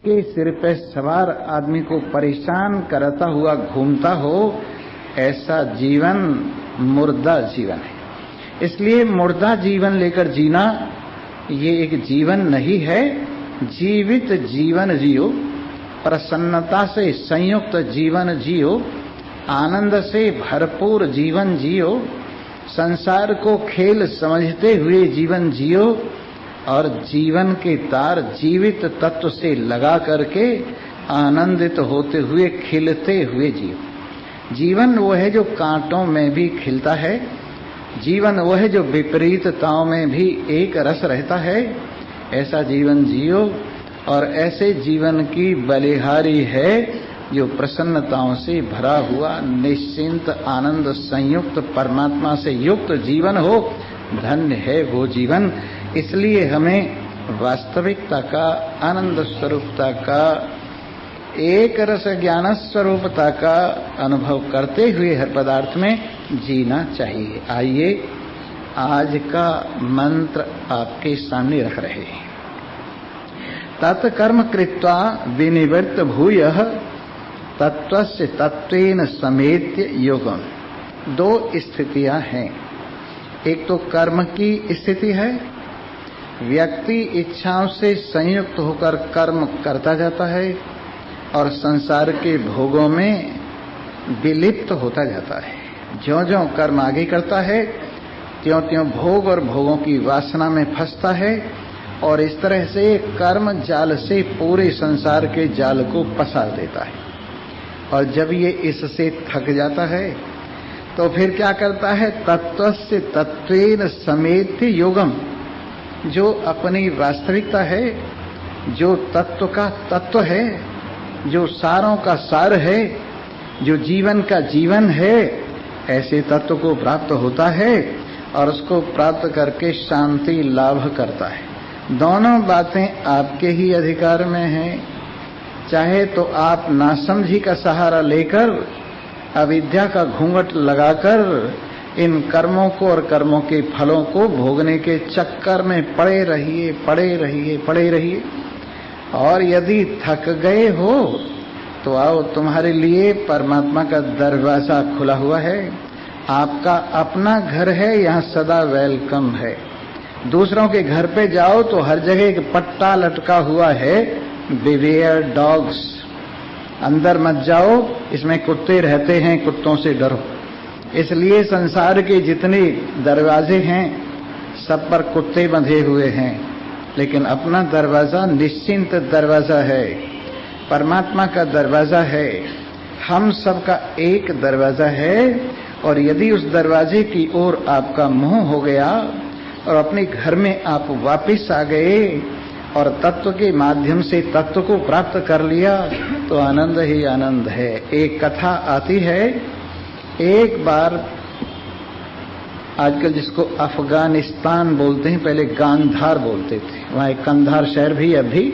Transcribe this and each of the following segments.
के सिर पे सवार आदमी को परेशान करता हुआ घूमता हो, ऐसा जीवन मुर्दा जीवन है। इसलिए मुर्दा जीवन लेकर जीना ये एक जीवन नहीं है। जीवित जीवन जियो, प्रसन्नता से संयुक्त जीवन जियो, आनंद से भरपूर जीवन जियो, संसार को खेल समझते हुए जीवन जियो और जीवन के तार जीवित तत्व से लगा करके आनंदित होते हुए खिलते हुए जियो। जीवन वो है जो कांटों में भी खिलता है, जीवन वो है जो विपरीतताओं में भी एक रस रहता है। ऐसा जीवन जियो और ऐसे जीवन की बलिहारी है जो प्रसन्नताओं से भरा हुआ निश्चिंत आनंद संयुक्त परमात्मा से युक्त जीवन हो। धन्य है वो जीवन। इसलिए हमें वास्तविकता का, आनंद स्वरूपता का, एक रस ज्ञान स्वरूपता का अनुभव करते हुए हर पदार्थ में जीना चाहिए। आइए आज का मंत्र आपके सामने रख रहे हैं। तत्कर्म कृत्वा विनिवृत्त भूयः तत्वस्य तत्वेन समेत्य योगम। दो स्थितियां हैं। एक तो कर्म की स्थिति है, व्यक्ति इच्छाओं से संयुक्त होकर कर्म करता जाता है और संसार के भोगों में विलिप्त होता जाता है। ज्यों-ज्यों कर्म आगे करता है त्यों-त्यों भोग और भोगों की वासना में फंसता है और इस तरह से कर्म जाल से पूरे संसार के जाल को पसार देता है। और जब ये इससे थक जाता है तो फिर क्या करता है? तत्वस्य तत्वेन समेत्य योगम। जो अपनी वास्तविकता है, जो तत्व का तत्व है, जो सारों का सार है, जो जीवन का जीवन है, ऐसे तत्व को प्राप्त होता है और उसको प्राप्त करके शांति लाभ करता है। दोनों बातें आपके ही अधिकार में हैं। चाहे तो आप नासमझी का सहारा लेकर, अविद्या का घूंघट लगाकर इन कर्मों को और कर्मों के फलों को भोगने के चक्कर में पड़े रहिए, पड़े रहिए, पड़े रहिए। और यदि थक गए हो तो आओ, तुम्हारे लिए परमात्मा का दरवाजा खुला हुआ है। आपका अपना घर है, यहाँ सदा वेलकम है। दूसरों के घर पे जाओ तो हर जगह एक पट्टा लटका हुआ है, बिवेयर डॉग्स। अंदर मत जाओ, इसमें कुत्ते रहते हैं, कुत्तों से डरो। इसलिए संसार के जितने दरवाजे हैं सब पर कुत्ते बंधे हुए हैं, लेकिन अपना दरवाजा निश्चिंत दरवाजा है, परमात्मा का दरवाजा है। हम सबका एक दरवाजा है और यदि उस दरवाजे की ओर आपका मुंह हो गया और अपने घर में आप वापस आ गए और तत्व के माध्यम से तत्व को प्राप्त कर लिया तो आनंद ही आनंद है। एक कथा आती है, एक बार आजकल जिसको अफगानिस्तान बोलते हैं, पहले गांधार बोलते थे, वहाँ एक कंधार शहर भी अब भी,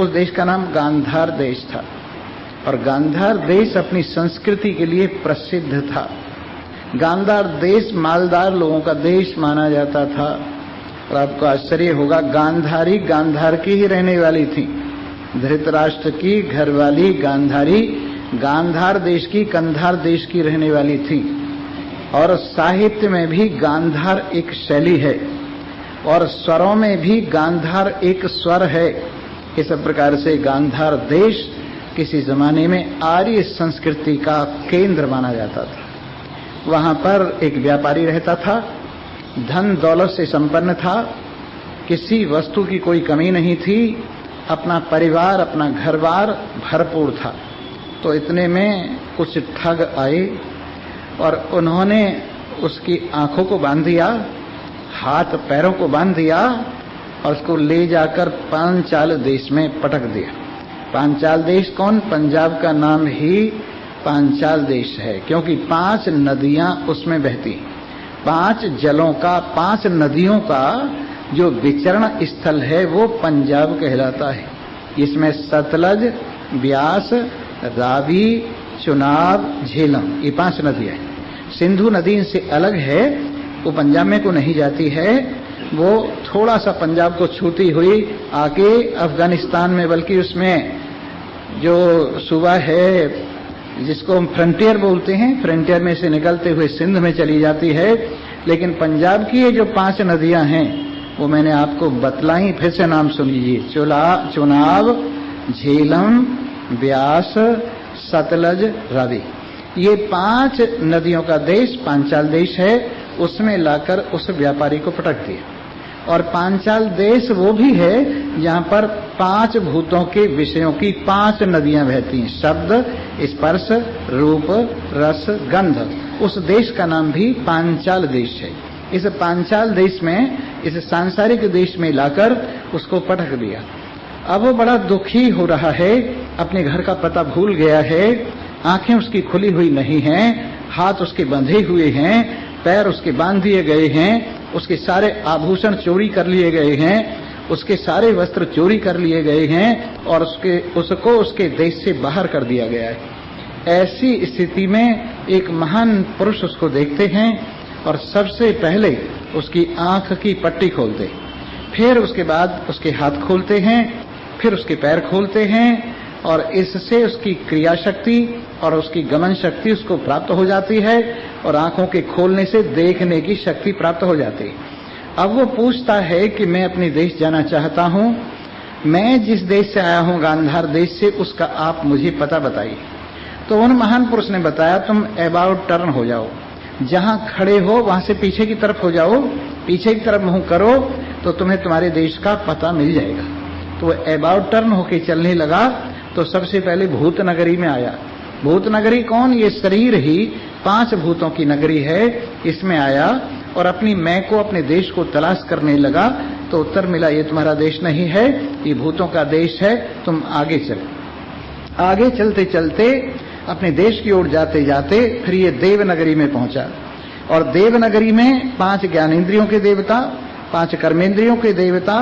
उस देश का नाम गांधार देश था। और गांधार देश अपनी संस्कृति के लिए प्रसिद्ध था। गांधार देश मालदार लोगों का देश माना जाता था। और आपको आश्चर्य होगा, गांधारी गांधार की ही रहने वाली थी। धृतराष्ट्र की घरवाली गांधारी गांधार देश की, कंधार देश की रहने वाली थी। और साहित्य में भी गांधार एक शैली है और स्वरों में भी गांधार एक स्वर है। इस प्रकार से गांधार देश किसी जमाने में आर्य संस्कृति का केंद्र माना जाता था। वहां पर एक व्यापारी रहता था, धन दौलत से संपन्न था, किसी वस्तु की कोई कमी नहीं थी, अपना परिवार, अपना घरबार भरपूर था। तो इतने में कुछ ठग आए और उन्होंने उसकी आंखों को बांध दिया, हाथ पैरों को बांध दिया और उसको ले जाकर पांचाल देश में पटक दिया। पांचाल देश कौन? पंजाब का नाम ही पांचाल देश है, क्योंकि 5 नदियां उसमें बहती हैं। 5 जलों का, 5 नदियों का जो विचरण स्थल है वो पंजाब कहलाता है। इसमें सतलज, ब्यास, रावी, चुनाव, झेलम, ये 5 नदियां हैं। सिंधु नदी इनसे अलग है, वो पंजाब में को नहीं जाती है। वो थोड़ा सा पंजाब को छूती हुई आके अफगानिस्तान में, बल्कि उसमें जो सूबा है जिसको हम फ्रंटियर बोलते हैं, फ्रंटियर में से निकलते हुए सिंध में चली जाती है। लेकिन पंजाब की ये जो 5 नदियां हैं वो मैंने आपको बतलाई, फिर से नाम सुन लीजिए। चुनाव, झेलम, ब्यास, सतलज, रावी। ये 5 नदियों का देश पांचाल देश है। उसमें लाकर उस व्यापारी को पटक दिया। और पांचाल देश वो भी है जहां पर 5 भूतों के विषयों की 5 नदियां बहती हैं, शब्द, स्पर्श, रूप, रस, गंध। उस देश का नाम भी पांचाल देश है। इस पांचाल देश में, इस सांसारिक देश में लाकर उसको पटक दिया। अब वो बड़ा दुखी हो रहा है, अपने घर का पता भूल गया है, आंखें उसकी खुली हुई नहीं हैं, हाथ उसके बंधे हुए हैं, पैर उसके बांध दिए गए हैं, उसके सारे आभूषण चोरी कर लिए गए हैं, उसके सारे वस्त्र चोरी कर लिए गए हैं और उसको उसके देश से बाहर कर दिया गया है। ऐसी स्थिति में एक महान पुरुष उसको देखते हैं और सबसे पहले उसकी आंख की पट्टी खोलते, फिर उसके बाद उसके हाथ खोलते हैं, फिर उसके पैर खोलते हैं और इससे उसकी क्रिया शक्ति और उसकी गमन शक्ति उसको प्राप्त हो जाती है और आंखों के खोलने से देखने की शक्ति प्राप्त हो जाती है। अब वो पूछता है कि मैं अपने देश जाना चाहता हूं, मैं जिस देश से आया हूं गांधार देश से, उसका आप मुझे पता बताइए। तो उन महान पुरुष ने बताया, तुम अबाउट टर्न हो जाओ, जहां खड़े हो वहां से पीछे की तरफ हो जाओ, पीछे की तरफ मुंह करो तो तुम्हें तुम्हारे देश का पता मिल जाएगा। तो वो अबाउट टर्न होके चलने लगा तो सबसे पहले भूत नगरी में आया। भूत नगरी कौन? ये शरीर ही 5 भूतों की नगरी है। इसमें आया और अपनी मैं को, अपने देश को तलाश करने लगा तो उत्तर मिला, ये तुम्हारा देश नहीं है, ये भूतों का देश है, तुम आगे चलो। आगे चलते चलते अपने देश की ओर जाते जाते फिर ये देवनगरी में पहुंचा और देवनगरी में 5 ज्ञानेंद्रियों के देवता, 5 कर्मेंद्रियों के देवता,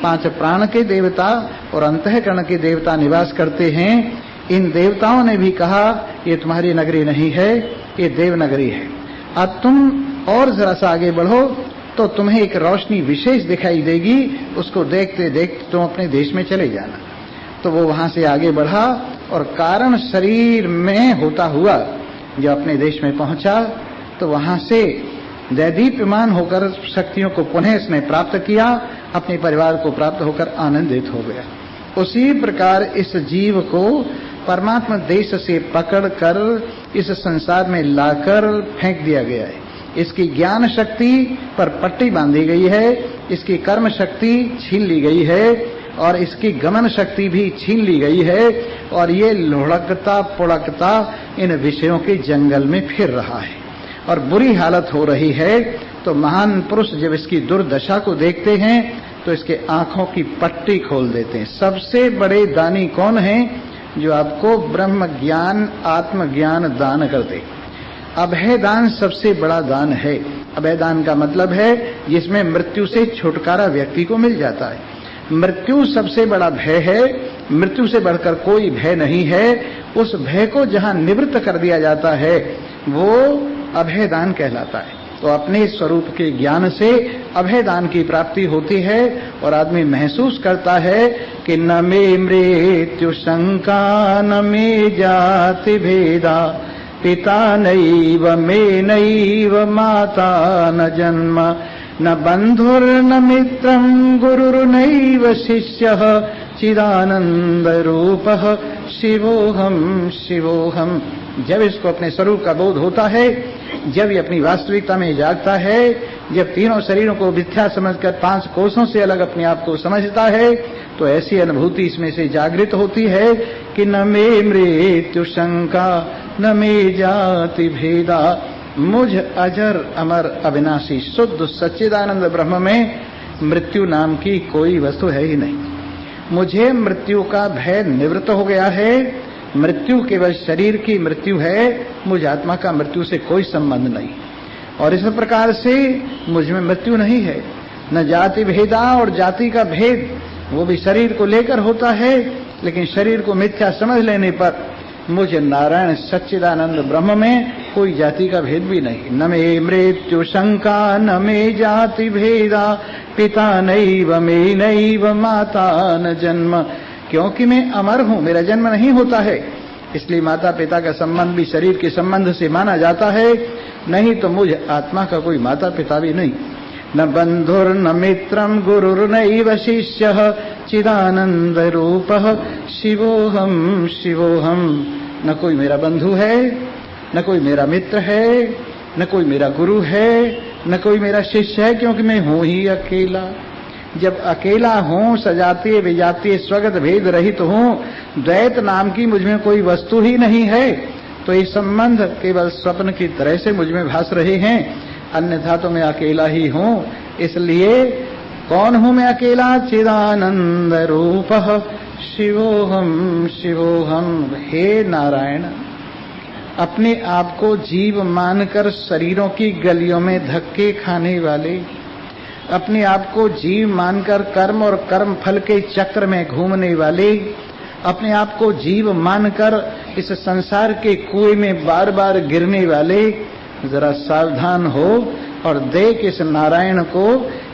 5 प्राण के देवता और अंतःकरण के देवता निवास करते हैं। इन देवताओं ने भी कहा, ये तुम्हारी नगरी नहीं है, ये देवनगरी है। अब तुम और जरा सा आगे बढ़ो तो तुम्हें एक रोशनी विशेष दिखाई देगी, उसको देखते देखते तुम अपने देश में चले जाना। तो वो वहां से आगे बढ़ा और कारण शरीर में होता हुआ जब अपने देश में पहुंचा तो वहां से दैदीप्यमान होकर शक्तियों को पुनः इसने प्राप्त किया, अपने परिवार को प्राप्त होकर आनंदित हो गया। उसी प्रकार इस जीव को परमात्मा देश से पकड़कर इस संसार में लाकर फेंक दिया गया है। इसकी ज्ञान शक्ति पर पट्टी बांधी गई है, इसकी कर्म शक्ति छीन ली गई है और इसकी गमन शक्ति भी छीन ली गई है और ये लुढ़कता पुढ़कता इन विषयों के जंगल में फिर रहा है और बुरी हालत हो रही है। तो महान पुरुष जब इसकी दुर्दशा को देखते हैं तो इसके आंखों की पट्टी खोल देते हैं। सबसे बड़े दानी कौन हैं? जो आपको ब्रह्म ज्ञान, आत्मज्ञान दान करते। अभय दान सबसे बड़ा दान है। अभय दान का मतलब है जिसमें मृत्यु से छुटकारा व्यक्ति को मिल जाता है। मृत्यु सबसे बड़ा भय है, मृत्यु से बढ़कर कोई भय नहीं है। उस भय को जहां निवृत्त कर दिया जाता है वो अभय दान कहलाता है। तो अपने स्वरूप के ज्ञान से अभय दान की प्राप्ति होती है और आदमी महसूस करता है कि न मे मृत्यु शंका न मे जाति भेदा, पिता नैव मे नैव माता न जन्म, न बंधुर्न मित्रं गुरुर्नैव शिष्यः, चिदानंद रूपः शिवोहम शिवोहम। जब इसको अपने स्वरूप का बोध होता है, जब ये अपनी वास्तविकता में जागता है, जब तीनों शरीरों को मिथ्या समझकर 5 कोषों से अलग अपने आप को समझता है, तो ऐसी अनुभूति इसमें से जागृत होती है कि न मे मृत्यु शंका न मे जाति भेदा। मुझ अजर अमर अविनाशी शुद्ध सच्चिदानंद ब्रह्म में मृत्यु नाम की कोई वस्तु है ही नहीं। मुझे मृत्यु का भय निवृत्त हो गया है। मृत्यु केवल शरीर की मृत्यु है, मुझ आत्मा का मृत्यु से कोई संबंध नहीं। और इस प्रकार से मुझ में मृत्यु नहीं है। न जाति भेदा, और जाति का भेद वो भी शरीर को लेकर होता है, लेकिन शरीर को मिथ्या समझ लेने पर मुझ नारायण सच्चिदानंद ब्रह्म में कोई जाति का भेद भी नहीं। न मे मृत्यु शंका न मे जाति भेदा, पिता नैव मे नैव माता न जन्म। क्योंकि मैं अमर हूं, मेरा जन्म नहीं होता है, इसलिए माता पिता का संबंध भी शरीर के संबंध से माना जाता है, नहीं तो मुझ आत्मा का कोई माता पिता भी नहीं। न बंधुर न मित्रम गुरुर्नैव शिष्यः, चिदानंद रूपः शिवोहम शिवोहम। न कोई मेरा बंधु है, न कोई मेरा मित्र है, न कोई मेरा गुरु है, न कोई मेरा शिष्य है, क्योंकि मैं हूं ही अकेला। जब अकेला हूं, सजातीय विजातीय स्वगत भेद रहित हूं, द्वैत नाम की मुझ में कोई वस्तु ही नहीं है, तो ये संबंध केवल स्वप्न की तरह से मुझ में भास रहे हैं, अन्यथा तो मैं अकेला ही हूं। इसलिए कौन हूं मैं अकेला? चिदानंद रूपः शिवोहम शिवोहम। हे नारायण, अपने आप को जीव मानकर शरीरों की गलियों में धक्के खाने वाले, अपने आप को जीव मानकर कर्म और कर्म फल के चक्र में घूमने वाले, अपने आप को जीव मानकर इस संसार के कुएं में बार बार गिरने वाले, जरा सावधान हो और देख इस नारायण को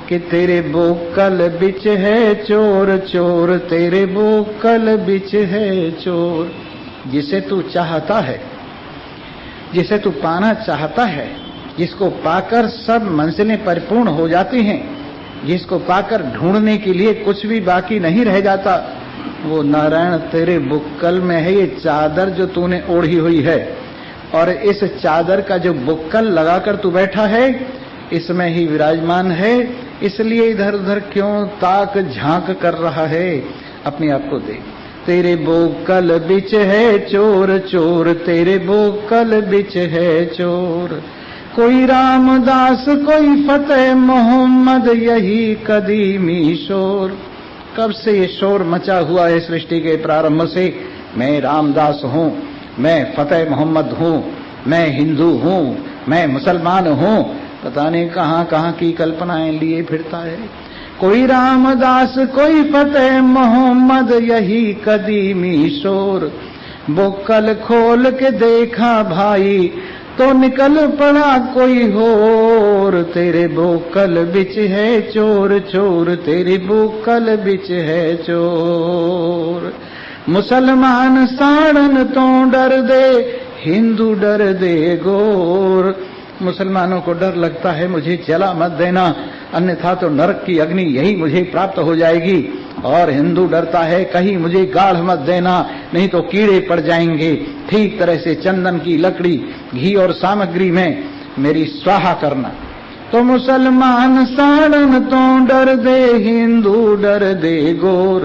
कि तेरे बोकल बिच है चोर चोर, तेरे बोकल बिच है चोर। जिसे तू चाहता है, जिसे तू पाना चाहता है, जिसको पाकर सब मंजिलें परिपूर्ण हो जाती हैं, जिसको पाकर ढूंढने के लिए कुछ भी बाकी नहीं रह जाता, वो नारायण तेरे बुक्कल में है। ये चादर जो तूने ओढ़ी हुई है, और इस चादर का जो बुक्कल लगाकर तू बैठा है, इसमें ही विराजमान है। इसलिए इधर उधर क्यों ताक झांक कर रहा है? अपने आप को देख। तेरे बोकल बिच है चोर चोर, तेरे बोकल बिच है चोर। कोई रामदास कोई फतेह मोहम्मद, यही कदीमी शोर। कब से ये शोर मचा हुआ है सृष्टि के प्रारंभ से? मैं रामदास हूँ, मैं फतेह मोहम्मद हूँ, मैं हिंदू हूँ, मैं मुसलमान हूँ। पता नहीं कहाँ कहाँ की कल्पनाएं लिए फिरता है। कोई रामदास कोई फतेह मोहम्मद, यही कदीमी शोर। बोकल खोल के देखा भाई, तो निकल पड़ा कोई होर। तेरे बोकल बिच है चोर चोर, तेरे बोकल बिच है चोर। मुसलमान साड़न तो डर दे, हिंदू डर दे गोर। मुसलमानों को डर लगता है मुझे जला मत देना, अन्यथा तो नरक की अग्नि यही मुझे प्राप्त हो जाएगी। और हिंदू डरता है कहीं मुझे गाढ़ मत देना, नहीं तो कीड़े पड़ जाएंगे। ठीक तरह से चंदन की लकड़ी, घी और सामग्री में मेरी स्वाहा करना। तो मुसलमान साड़न तो डर दे, हिंदू डर दे गोर।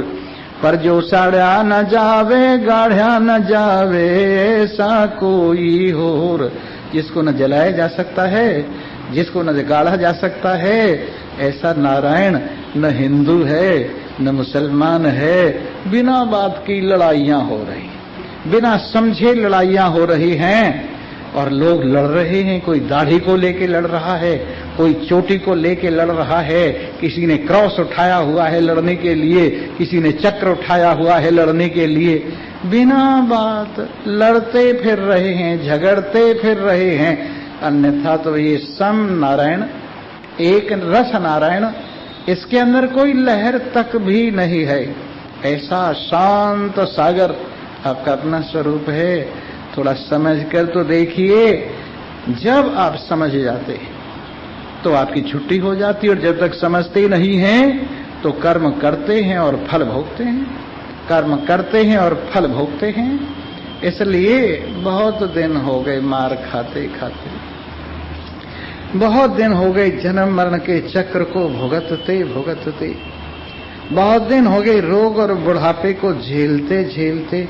पर जो साड़ा न जावे, गाढ़ा न जावे, ऐसा कोई होर। जिसको न जलाया जा सकता है, जिसको न गाढ़ा जा सकता है, ऐसा नारायण न हिंदू है न मुसलमान है। बिना बात की लड़ाइयां हो रही, बिना समझे लड़ाइयां हो रही हैं, और लोग लड़ रहे हैं। कोई दाढ़ी को लेके लड़ रहा है, कोई चोटी को लेके लड़ रहा है, किसी ने क्रॉस उठाया हुआ है लड़ने के लिए, किसी ने चक्र उठाया हुआ है लड़ने के लिए। बिना बात लड़ते फिर रहे हैं, झगड़ते फिर रहे हैं। अन्यथा तो ये सम नारायण, एक रस नारायण, इसके अंदर कोई लहर तक भी नहीं है। ऐसा शांत सागर आपका अपना स्वरूप है। थोड़ा समझ कर तो देखिए। जब आप समझ जाते तो आपकी छुट्टी हो जाती, और जब तक समझते नहीं हैं तो कर्म करते हैं और फल भोगते हैं, कर्म करते हैं और फल भोगते हैं। इसलिए बहुत दिन हो गए मार खाते खाते, बहुत दिन हो गए जन्म मरण के चक्र को भुगतते भुगतते, बहुत दिन हो गए रोग और बुढ़ापे को झेलते झेलते।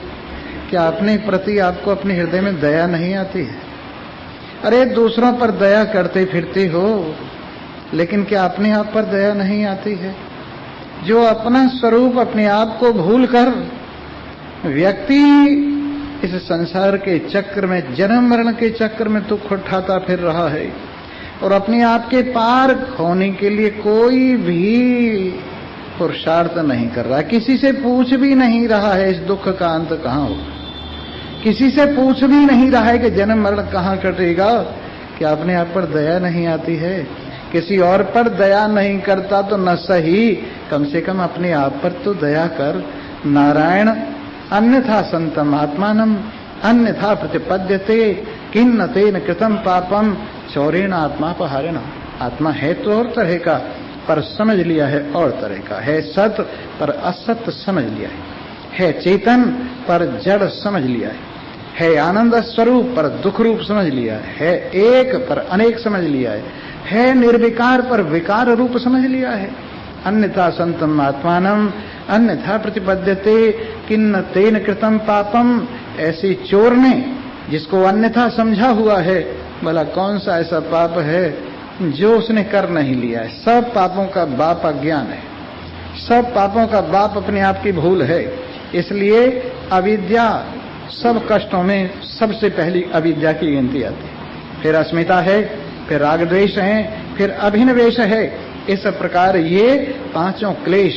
क्या अपने प्रति आपको अपने हृदय में दया नहीं आती है? अरे दूसरों पर दया करते फिरते हो, लेकिन क्या अपने आप पर दया नहीं आती है? जो अपना स्वरूप अपने आप को भूलकर व्यक्ति इस संसार के चक्र में, जन्म मरण के चक्र में दुख उठाता फिर रहा है, और अपने आप के पार खोने के लिए कोई भी पुरुषार्थ नहीं कर रहा, किसी से पूछ भी नहीं रहा है इस दुख का अंत कहाँ हो, किसी से पूछ भी नहीं रहा है कि जन्म मरण कहाँ कटेगा। क्या अपने आप पर दया नहीं आती है? किसी और पर दया नहीं करता तो न सही, कम से कम अपने आप पर तो दया कर। नारायण अन्यथा संतम आत्मानम अन्यथा प्रतिपद्यते किन्न तेन कृतम पापम चौरेण आत्मापहारेण। आत्मा है तो और तरह का, पर समझ लिया है और तरह का। है सत्य पर असत्य समझ लिया है चेतन पर जड़ समझ लिया है आनंद स्वरूप पर दुख रूप समझ लिया है एक पर अनेक समझ लिया है निर्विकार पर विकार रूप समझ लिया है। अन्यथा संतम आत्मानम अन्यथा प्रतिपद्यते किन्न तेन कृतम पापम। ऐसे चोर ने जिसको अन्यथा समझा हुआ है, भला कौन सा ऐसा पाप है जो उसने कर नहीं लिया है। सब पापों का बाप अज्ञान है, सब पापों का बाप अपने आप की भूल है। इसलिए अविद्या सब कष्टों में सबसे पहली अविद्या की गिनती आती है, फिर अस्मिता है, फिर राग द्वेष है, फिर अभिनिवेश है। इस प्रकार ये पांचों क्लेश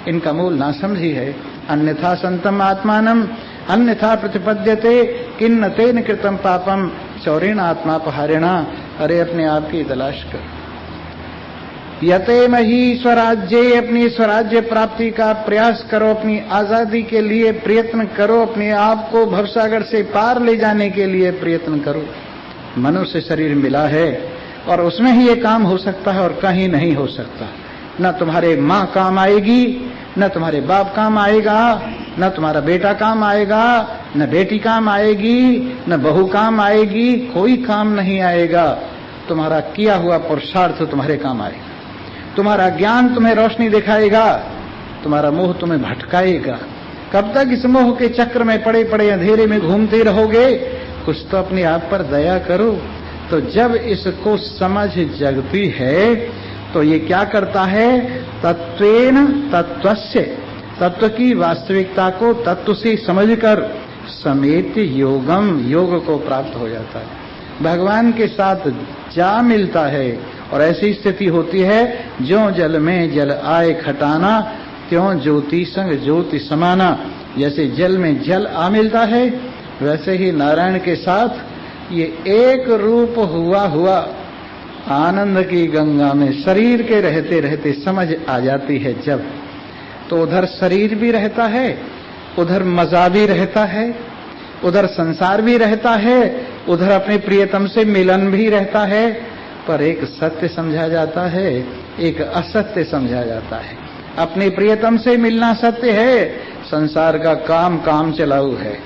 इनका मूल ना समझी है। अन्यथा संतम आत्मानम अन्यथा प्रतिपद्यते किन्न तेन कृतम पापम चौरेण आत्मापहारेणा। अरे अपने आप की तलाश कर। यते मही स्वराज्य, अपनी स्वराज्य प्राप्ति का प्रयास करो, अपनी आजादी के लिए प्रयत्न करो, अपने आप को भवसागर से पार ले जाने के लिए प्रयत्न करो। मनुष्य शरीर मिला है और उसमें ही ये काम हो सकता है और कहीं नहीं हो सकता। न तुम्हारे माँ काम आएगी, न तुम्हारे बाप काम आएगा, न तुम्हारा बेटा काम आएगा, न बेटी काम आएगी, न बहू काम आएगी, कोई काम नहीं आएगा। तुम्हारा किया हुआ पुरुषार्थ तुम्हारे काम आएगा, तुम्हारा ज्ञान तुम्हें रोशनी दिखाएगा, तुम्हारा मोह तुम्हें भटकाएगा। कब तक इस मोह के चक्र में पड़े पड़े अंधेरे में घूमते रहोगे? कुछ तो अपने आप पर दया करो। तो जब इसको समझ जगती है तो ये क्या करता है? तत्वेन तत्वस्य, तत्व की वास्तविकता को तत्व से समझकर समेत योगम, योग को प्राप्त हो जाता है, भगवान के साथ जा मिलता है। और ऐसी स्थिति होती है, ज्यों जल में जल आए खटाना, त्यों ज्योति संग ज्योति समाना। जैसे जल में जल आ मिलता है, वैसे ही नारायण के साथ ये एक रूप हुआ आनंद की गंगा में शरीर के रहते रहते समझ आ जाती है। जब तो उधर शरीर भी रहता है, उधर मजा भी रहता है, उधर संसार भी रहता है, उधर अपने प्रियतम से मिलन भी रहता है। पर एक सत्य समझा जाता है, एक असत्य समझा जाता है। अपने प्रियतम से मिलना सत्य है, संसार का काम काम चलाऊ है।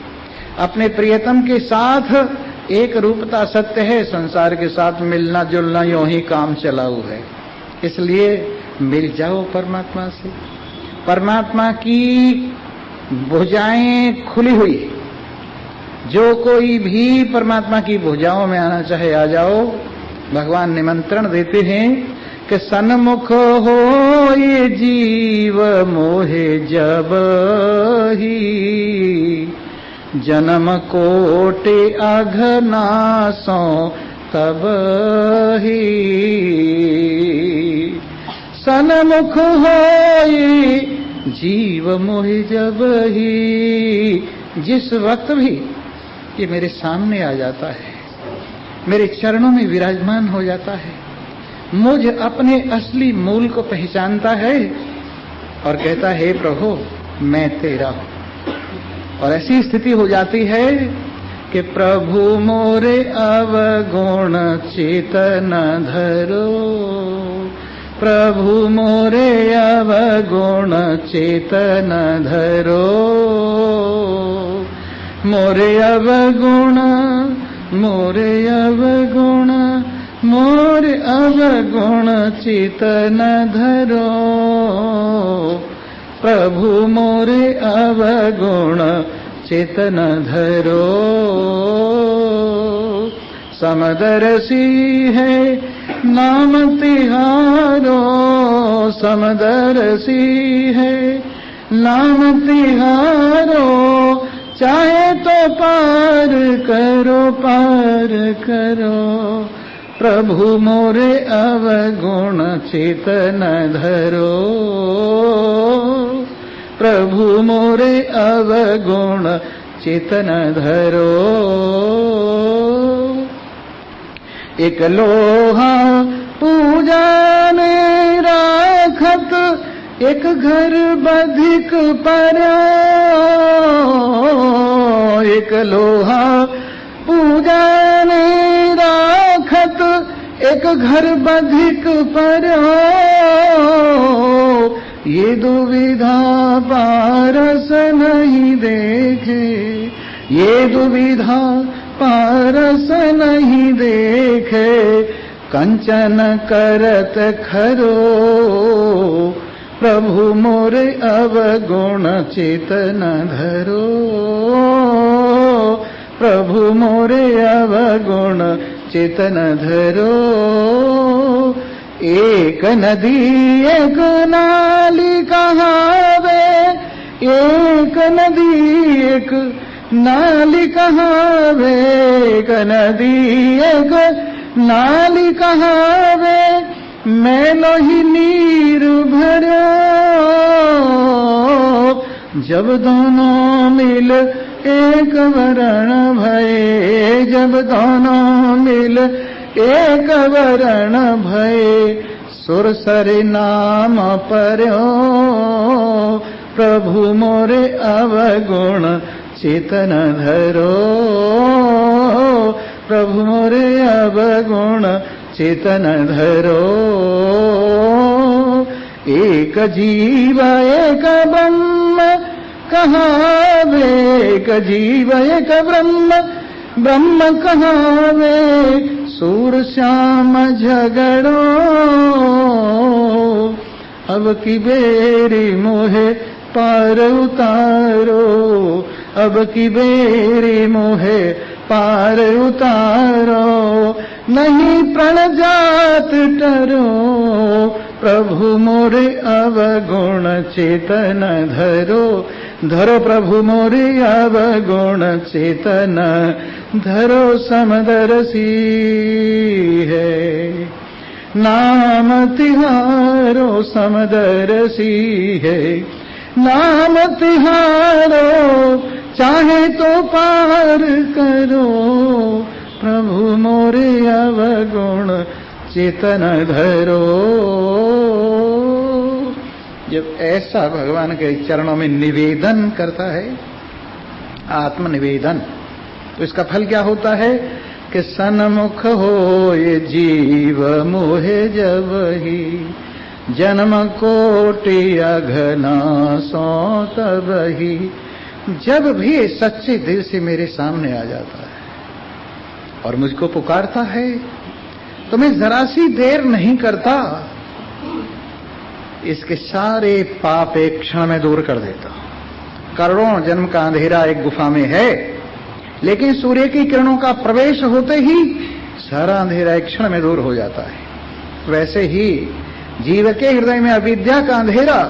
अपने प्रियतम के साथ एक रूपता सत्य है, संसार के साथ मिलना जुलना यूं ही काम चलाऊ है। इसलिए मिल जाओ परमात्मा से। परमात्मा की भुजाएं खुली हुई, जो कोई भी परमात्मा की भुजाओं में आना चाहे आ जाओ। भगवान निमंत्रण देते हैं कि सन्मुख हो ये जीव मोहे जब ही, जन्म कोटि अघनासों तब ही। सन्मुख हो ये जीव मोहे जब ही। जिस वक्त भी ये मेरे सामने आ जाता है, मेरे चरणों में विराजमान हो जाता है, मुझ अपने असली मूल को पहचानता है और कहता है, हे प्रभु मैं तेरा हूं। और ऐसी स्थिति हो जाती है कि प्रभु मोरे अवगुण चेतन धरो, प्रभु मोरे अवगुण चेतन धरो। मोरे अवगुण, मोरे अवगुण, मोरे अवगुण चेतन धरो। प्रभु मोरे अवगुण चेतन धरो। समदर्शी है नाम तिहारो, समदर्शी है नाम तिहारो। चाहे तो पार करो, पार करो। प्रभु मोरे अवगुण चेतन धरो, प्रभु मोरे अवगुण चेतन धरो। एक लोहा पूजा में राखत, एक घर बधिक पर्यो। एक लोहा पूजा में राखत, एक घर बधिक पर्यो। ये दुविधा पारस नहीं देखे, ये दुविधा पारस नहीं देखे। कंचन करत खरो, प्रभु मोरे अवगुण चेतन धरो। प्रभु मोरे अवगुण चेतन धरो। एक नदी एक नाली कहावे, एक नदी एक नाली कहावे। एक नदी एक नाली कहावे, मैलो ही नीर भरो। जब दोनों मिल एक वरण भये, जब दोनों मिल एक वरण भये। सुरसरि नाम पर्यो, प्रभु मोरे अवगुण चेतन धरो। प्रभु मोरे अवगुण चेतन धरो। एक जीव एक ब्रह्म कहावे, एक जीव एक ब्रह्म ब्रह्म कहावे। सूर श्याम झगड़ो, अब की बेरी मोहे पार उतारो। अब की बेरी मोहे पार उतारो। नहीं प्रणजात टरो, प्रभु मोरे अवगुण चेतन धरो। धरो प्रभु मोरे अवगुण चेतन धरो। समदरसी है नाम तिहारो, समदरसी है नाम तिहारो। चाहे तो पार करो, प्रभु मोरे अवगुण चेतन धरो। जब ऐसा भगवान के चरणों में निवेदन करता है, आत्मनिवेदन, तो इसका फल क्या होता है कि सन्मुख हो ये जीव मोहे जब ही। जन्म कोटि अघना सो तब ही। जब भी सच्चे दिल से मेरे सामने आ जाता है और मुझको पुकारता है, तो मैं जरा सी देर नहीं करता, इसके सारे पाप एक क्षण में दूर कर देता हूं। करोड़ों जन्म का अंधेरा एक गुफा में है, लेकिन सूर्य की किरणों का प्रवेश होते ही सारा अंधेरा एक क्षण में दूर हो जाता है। वैसे ही जीव के हृदय में अविद्या का अंधेरा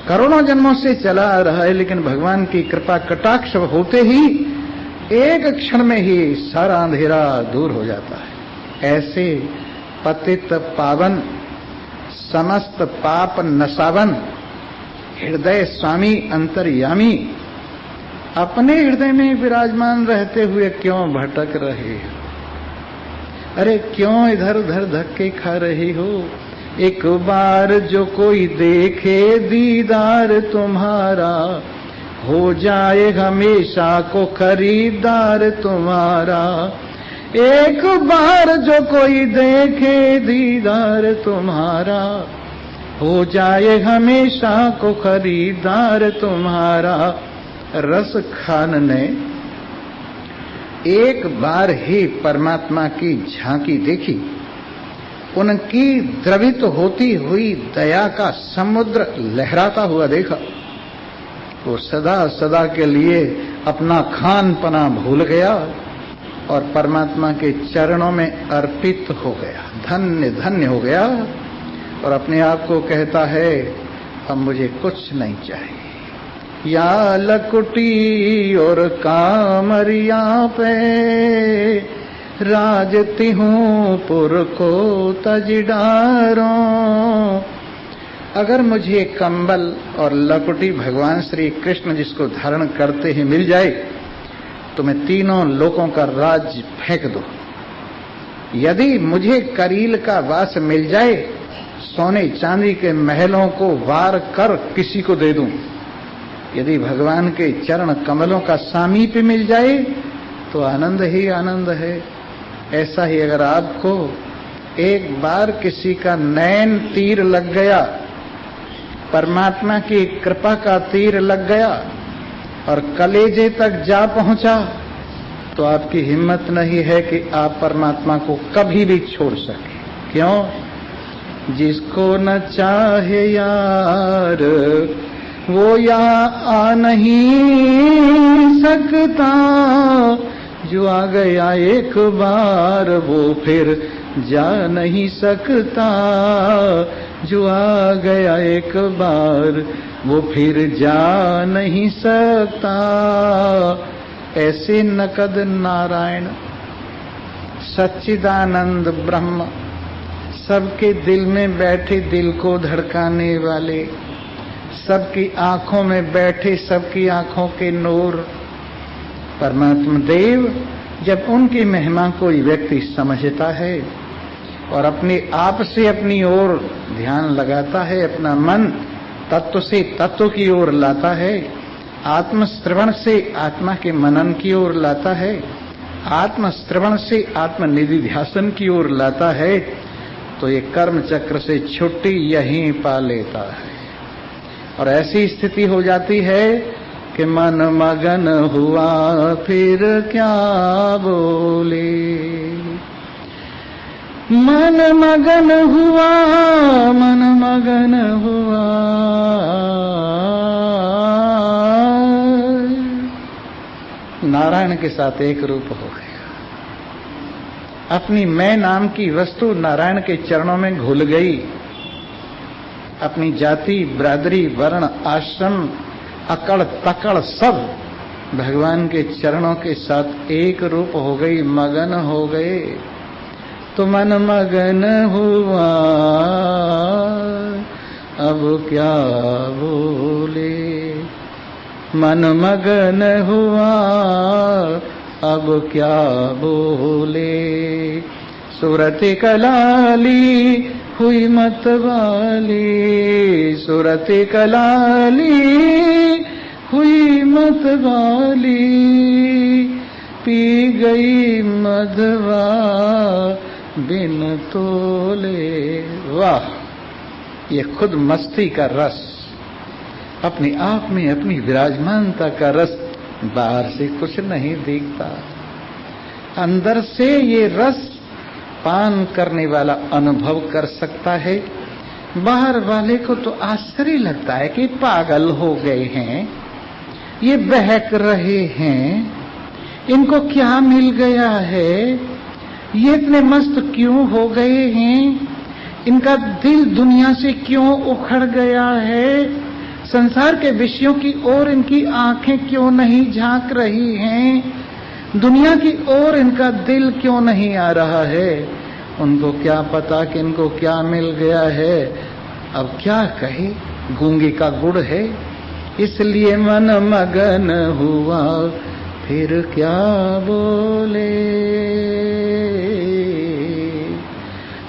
करोड़ों जन्मों से चला आ रहा है, लेकिन भगवान की कृपा कटाक्ष होते ही एक क्षण में ही सारा अंधेरा दूर हो जाता है। ऐसे पतित पावन समस्त पाप नसावन हृदय स्वामी अंतर्यामी अपने हृदय में विराजमान रहते हुए क्यों भटक रहे हो? अरे क्यों इधर उधर धक्के खा रही हो? एक बार जो कोई देखे दीदार तुम्हारा, हो जाए हमेशा को खरीदार तुम्हारा। एक बार जो कोई देखे दीदार तुम्हारा, हो जाए हमेशा को खरीदार तुम्हारा। रस खान ने एक बार ही परमात्मा की झांकी देखी, उनकी द्रवित होती हुई दया का समुद्र लहराता हुआ देखा। वो सदा सदा के लिए अपना खान पना भूल गया और परमात्मा के चरणों में अर्पित हो गया, धन्य धन्य हो गया, और अपने आप को कहता है अब मुझे कुछ नहीं चाहिए। या लकुटी और कामरिया पे राजती हूँ पुर को तज डारो। अगर मुझे कंबल और लकुटी भगवान श्री कृष्ण जिसको धारण करते ही मिल जाए तो मैं तीनों लोकों का राज फेंक दूं। यदि मुझे करील का वास मिल जाए, सोने चांदी के महलों को वार कर किसी को दे दूं। यदि भगवान के चरण कमलों का सामीप्य मिल जाए तो आनंद ही आनंद है। ऐसा ही अगर आपको एक बार किसी का नैन तीर लग गया, परमात्मा की कृपा का तीर लग गया और कलेजे तक जा पहुंचा, तो आपकी हिम्मत नहीं है कि आप परमात्मा को कभी भी छोड़ सके। क्यों? जिसको न चाहे यार वो यहाँ आ नहीं सकता, जो आ गया एक बार वो फिर जा नहीं सकता, जो आ गया एक बार वो फिर जा नहीं सकता। ऐसे नकद नारायण सच्चिदानंद ब्रह्म, सबके दिल में बैठे, दिल को धड़काने वाले, सबकी आंखों में बैठे, सबकी आंखों के नूर परमात्मा देव, जब उनकी महिमा कोई व्यक्ति समझता है और अपने आप से अपनी ओर ध्यान लगाता है, अपना मन तत्व से तत्व की ओर लाता है, आत्मश्रवण से आत्मा के मनन की ओर लाता है, आत्मश्रवण से आत्मनिधि ध्यासन की ओर लाता है, तो ये कर्म चक्र से छुट्टी यहीं पा लेता है। और ऐसी स्थिति हो जाती है कि मन मगन हुआ फिर क्या बोले, मन मगन हुआ, मन मगन हुआ, नारायण के साथ एक रूप हो गया। अपनी मैं नाम की वस्तु नारायण के चरणों में घुल गई। अपनी जाति, बिरादरी, वर्ण, आश्रम, अकड़ तकड़ सब भगवान के चरणों के साथ एक रूप हो गई, मगन हो गए। तो मन मगन हुआ अब क्या बोले, मन मगन हुआ अब क्या बोले, सूरत कलाली हुई मतवाली, सूरत कलाली हुई मतवाली, पी गई मधवा बिन तोले। वाह, ये खुद मस्ती का रस, अपने आप में अपनी विराजमानता का रस बाहर से कुछ नहीं दिखता, अंदर से ये रस पान करने वाला अनुभव कर सकता है। बाहर वाले को तो आश्चर्य लगता है कि पागल हो गए हैं, ये बहक रहे हैं, इनको क्या मिल गया है, ये इतने मस्त क्यों हो गए हैं, इनका दिल दुनिया से क्यों उखड़ गया है, संसार के विषयों की ओर इनकी आंखें क्यों नहीं झांक रही हैं, दुनिया की ओर इनका दिल क्यों नहीं आ रहा है। उनको क्या पता कि इनको क्या मिल गया है। अब क्या कहे, गूंगे का गुड़ है। इसलिए मन मगन हुआ फिर क्या बोले,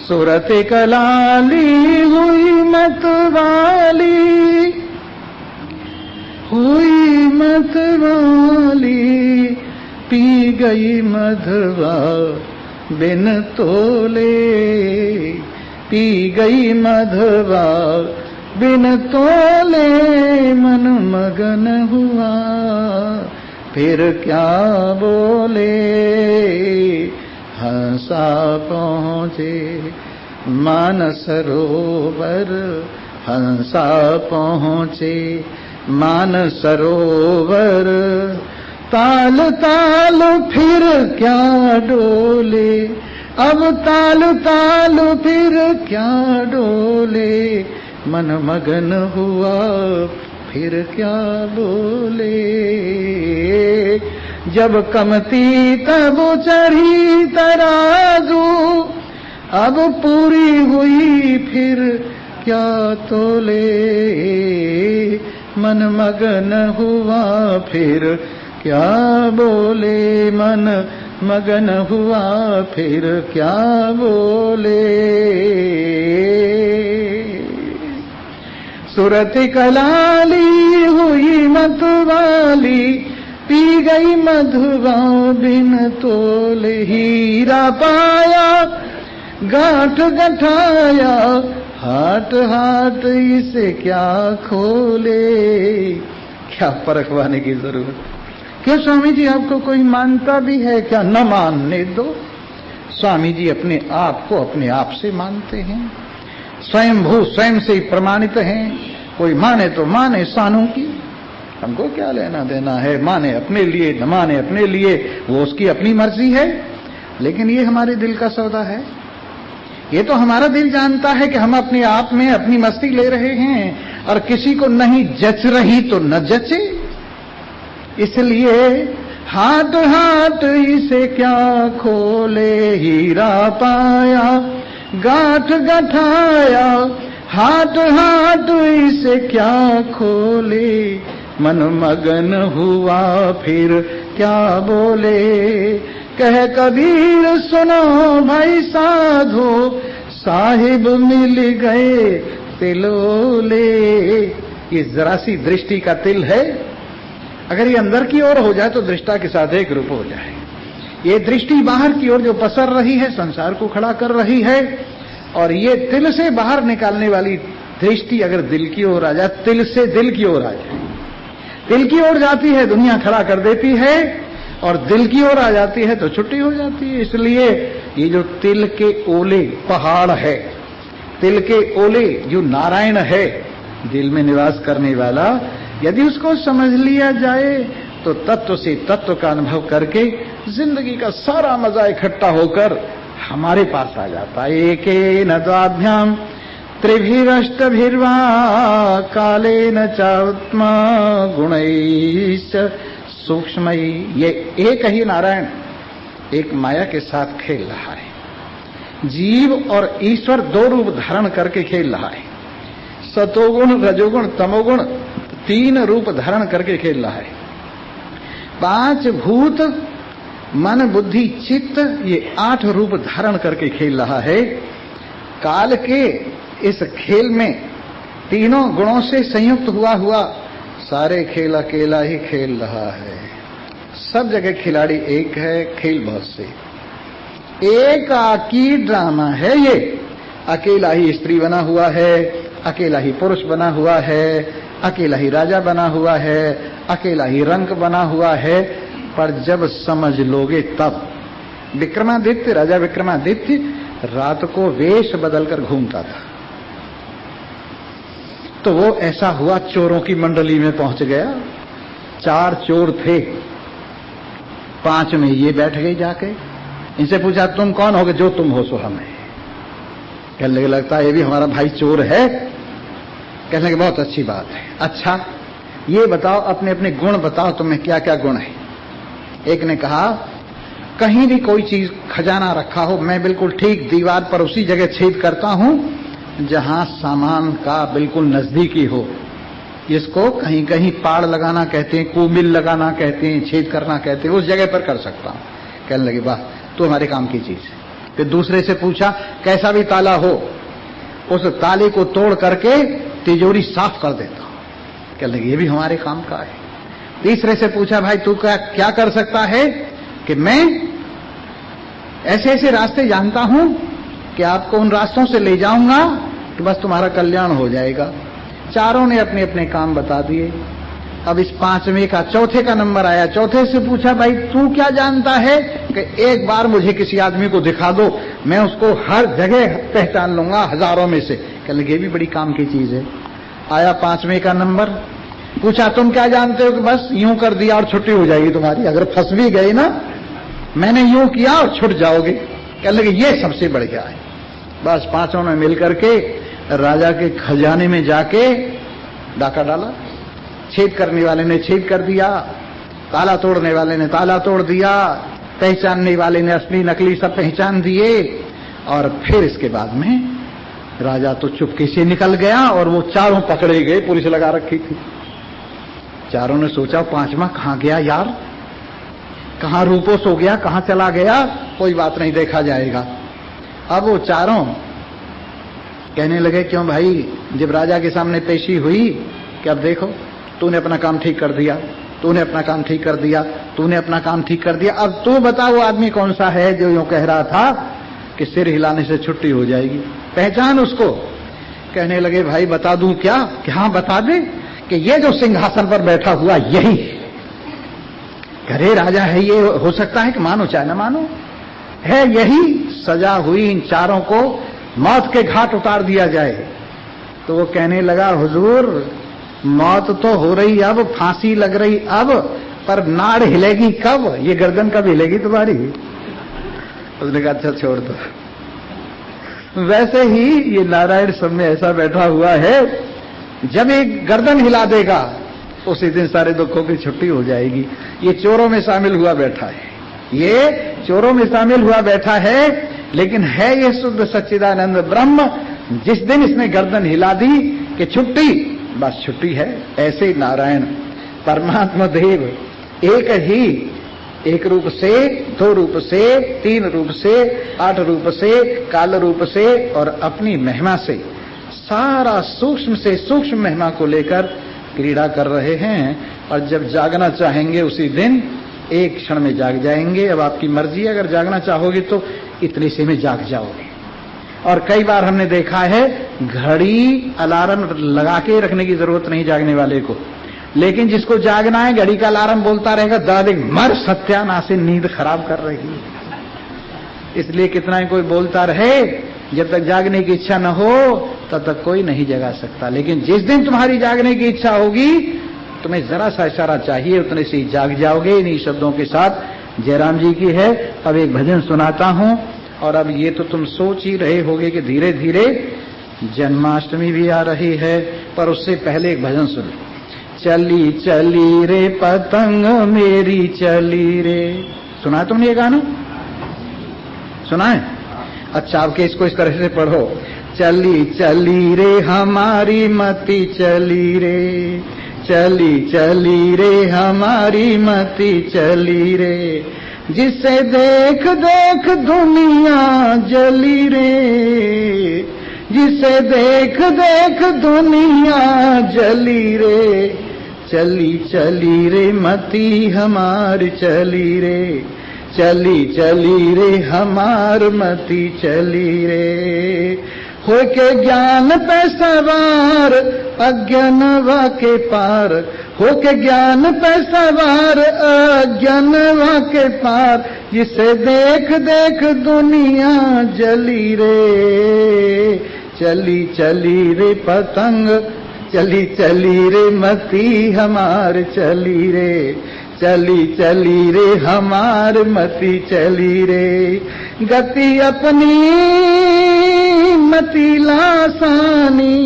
सूरत कलाली हुई मतवाली, हुई मतवाली, पी गई मधवा बिन तोले, पी गई मधवा बिन तोले, मन मगन हुआ फिर क्या बोले, हंसा पहुँचे मानसरोवर, हंसा पहुँचे मानसरोवर, ताल ताल फिर क्या डोले, अब ताल ताल फिर क्या डोले, मन मगन हुआ फिर क्या बोले, जब कमती तब चढ़ी तराजू, अब पूरी हुई फिर क्या तोले, मन मगन हुआ फिर क्या बोले मन मगन हुआ फिर क्या बोले। सुरति कलाली हुई मतवाली पी गई मधुआ बिन तोल। हीरा पाया गांठ गठाया हाट हाट इसे क्या खोले। क्या परखवाने की जरूरत। क्यों स्वामी जी आपको कोई मानता भी है क्या? न मानने दो। स्वामी जी अपने आप को अपने आप से मानते हैं, स्वयंभू स्वयं से ही प्रमाणित हैं। कोई माने तो माने सानू की, हमको क्या लेना देना है। माने अपने लिए न माने अपने लिए, वो उसकी अपनी मर्जी है। लेकिन ये हमारे दिल का सौदा है। ये तो हमारा दिल जानता है कि हम अपने आप में अपनी मस्ती ले रहे हैं और किसी को नहीं जच रही तो न जचे। इसलिए हाथ हाथ इसे क्या खोले। हीरा पाया गांठ गठाया हाथ हाथ इसे क्या खोले। मन मगन हुआ फिर क्या बोले। कह कबीर सुनो भाई साधो साहिब मिल गए तिलोले। ये जरा सी दृष्टि का तिल है, अगर ये अंदर की ओर हो जाए तो दृष्टा के साथ एक रूप हो जाए। ये दृष्टि बाहर की ओर जो पसर रही है संसार को खड़ा कर रही है, और ये तिल से बाहर निकालने वाली दृष्टि अगर दिल की ओर आ जाए, तिल से दिल की ओर आ जाए, दिल की ओर जाती है दुनिया खड़ा कर देती है, और दिल की ओर आ जाती है तो छुट्टी हो जाती है। इसलिए ये जो तिल के ओले पहाड़ है, तिल के ओले जो नारायण है दिल में निवास करने वाला, यदि उसको समझ लिया जाए तो तत्व से तत्व का अनुभव करके जिंदगी का सारा मजा इकट्ठा होकर हमारे पास आ जाता है। एकेन द्वाभ्याम त्रिभिरष्टभिर्वा कालेन चात्मा गुणैश्च सूक्ष्मई। ये एक ही नारायण एक माया के साथ खेल रहा है। जीव और ईश्वर दो रूप धारण करके खेल रहा है। सतोगुण रजोगुण तमोगुण तीन रूप धारण करके खेल रहा है। पांच भूत मन बुद्धि चित्त ये 8 रूप धारण करके खेल रहा है। काल के इस खेल में तीनों गुणों से संयुक्त हुआ सारे खेल अकेला ही खेल रहा है। सब जगह खिलाड़ी एक है, खेल बहुत से। एकाकी ड्रामा है ये। अकेला ही स्त्री बना हुआ है, अकेला ही पुरुष बना हुआ है, अकेला ही राजा बना हुआ है, अकेला ही रंक बना हुआ है। पर जब समझ लोगे तब विक्रमादित्य, राजा विक्रमादित्य रात को वेश बदलकर घूमता था। तो वो ऐसा हुआ चोरों की मंडली में पहुंच गया। 4 चोर थे, 5 में ये बैठ गई जाके। इनसे पूछा तुम कौन होगे? जो तुम हो सो हम है। कहने लगे लगता है ये भी हमारा भाई चोर है। कहने लगे बहुत अच्छी बात है। अच्छा ये बताओ अपने अपने गुण बताओ, तुम्हें क्या क्या गुण है। एक ने कहा कहीं भी कोई चीज खजाना रखा हो, मैं बिल्कुल ठीक दीवार पर उसी जगह छेद करता हूं जहां सामान का बिल्कुल नजदीकी हो। इसको कहीं कहीं पाड़ लगाना कहते हैं, कुमिल लगाना कहते हैं, छेद करना कहते हैं, उस जगह पर कर सकता हूं। कहने लगे वाह तो हमारे काम की चीज है। फिर दूसरे से पूछा कैसा भी ताला हो उस ताले को तोड़ करके तिजोरी साफ कर देता हूं। कहने लगे ये भी हमारे काम का है। तीसरे से पूछा भाई तू क्या कर सकता है? कि मैं ऐसे ऐसे रास्ते जानता हूं कि आपको उन रास्तों से ले जाऊंगा कि बस तुम्हारा कल्याण हो जाएगा। चारों ने अपने अपने काम बता दिए। अब इस 5वें का चौथे का नंबर आया। चौथे से पूछा भाई तू क्या जानता है? कि एक बार मुझे किसी आदमी को दिखा दो, मैं उसको हर जगह पहचान लूंगा हजारों में से। कहने लगे ये भी बड़ी काम की चीज है। आया 5वें का नंबर। पूछा तुम क्या जानते हो? कि बस यूं कर दिया और छुट्टी हो जाएगी तुम्हारी। अगर फंस भी गई ना, मैंने यूं किया और छुट जाओगे। कहने लगे ये सबसे बढ़िया है। बस 5 ने मिलकर के राजा के खजाने में जाके डाका डाला। छेद करने वाले ने छेद कर दिया, ताला तोड़ने वाले ने ताला तोड़ दिया, पहचानने वाले ने असली नकली सब पहचान दिए। और फिर इसके बाद में राजा तो चुपके से निकल गया और वो चारों पकड़े गए। पुलिस लगा रखी थी। चारों ने सोचा 5वां कहां गया यार? कहाँ रूपोस हो गया, कहाँ चला गया, कोई बात नहीं, देखा जाएगा। अब वो चारों कहने लगे, क्यों भाई, जब राजा के सामने पेशी हुई कि अब देखो तूने अपना काम ठीक कर दिया, तूने अपना काम ठीक कर दिया, तूने अपना काम ठीक कर दिया, अब तू बता वो आदमी कौन सा है जो यूं कह रहा था कि सिर हिलाने से छुट्टी हो जाएगी, पहचान उसको। कहने लगे, भाई बता दूं क्या? कि हाँ बता दे, कि ये जो सिंहासन पर बैठा हुआ यही घरे राजा है, ये हो सकता है कि मानो चाहे न मानो, है यही। सजा हुई इन चारों को मौत के घाट उतार दिया जाए। तो वो कहने लगा, हुजूर मौत तो हो रही अब, फांसी लग रही अब, पर नाड़ हिलेगी कब? ये गर्दन कब हिलेगी तुम्हारी? उसने कहा अच्छा छोड़ दो। वैसे ही ये नारायण सब में ऐसा बैठा हुआ है, जब एक गर्दन हिला देगा उसी दिन सारे दुखों की छुट्टी हो जाएगी। ये चोरों में शामिल हुआ बैठा है, ये चोरों में शामिल हुआ बैठा है, लेकिन है ये शुद्ध सच्चिदानंद ब्रह्म। जिस दिन इसने गर्दन हिला दी कि छुट्टी, बस छुट्टी है। ऐसे नारायण परमात्मा देव एक ही, एक रूप से, दो रूप से, तीन रूप से, 8 रूप से, काल रूप से और अपनी महिमा से सारा सूक्ष्म से सूक्ष्म महिमा को लेकर क्रीड़ा कर रहे हैं। और जब जागना चाहेंगे उसी दिन एक क्षण में जाग जाएंगे। अब आपकी मर्जी है, अगर जागना चाहोगे तो इतने से में जाग जाओगे। और कई बार हमने देखा है घड़ी अलार्म लगा के रखने की जरूरत नहीं जागने वाले को, लेकिन जिसको जागना है घड़ी का अलार्म बोलता रहेगा, दादी मर सत्यानाश नींद खराब कर रही है। इसलिए कितना ही कोई बोलता रहे, जब तक जागने की इच्छा न हो तब तक कोई नहीं जगा सकता। लेकिन जिस दिन तुम्हारी जागने की इच्छा होगी, तुम्हें जरा सा इशारा चाहिए, उतने से ही जाग जाओगे। इन्हीं शब्दों के साथ जयराम जी की है। अब एक भजन सुनाता हूं। और अब ये तो तुम सोच ही रहे होगे कि धीरे धीरे जन्माष्टमी भी आ रही है, पर उससे पहले एक भजन सुनो। चली चली रे पतंग मेरी चली रे, सुना है तुमने ये गाना? सुना है? अच्छा, आपके इसको इस तरह से पढ़ो। चली चली रे हमारी मती चली रे, चली चली रे हमारी मती चली रे, जिसे देख देख दुनिया जली रे, जिसे देख देख दुनिया जली रे, चली चली रे मती हमार चली रे, चली चली रे हमार मती चली रे। हो के ज्ञान पे सवार अज्ञानवा के पार, हो के ज्ञान पे सवार अज्ञानवा के पार, जिसे देख देख दुनिया जली रे, चली चली रे पतंग, चली चली रे मती हमार चली रे, चली चली रे हमार मती चली रे। गति अपनी मती लासानी,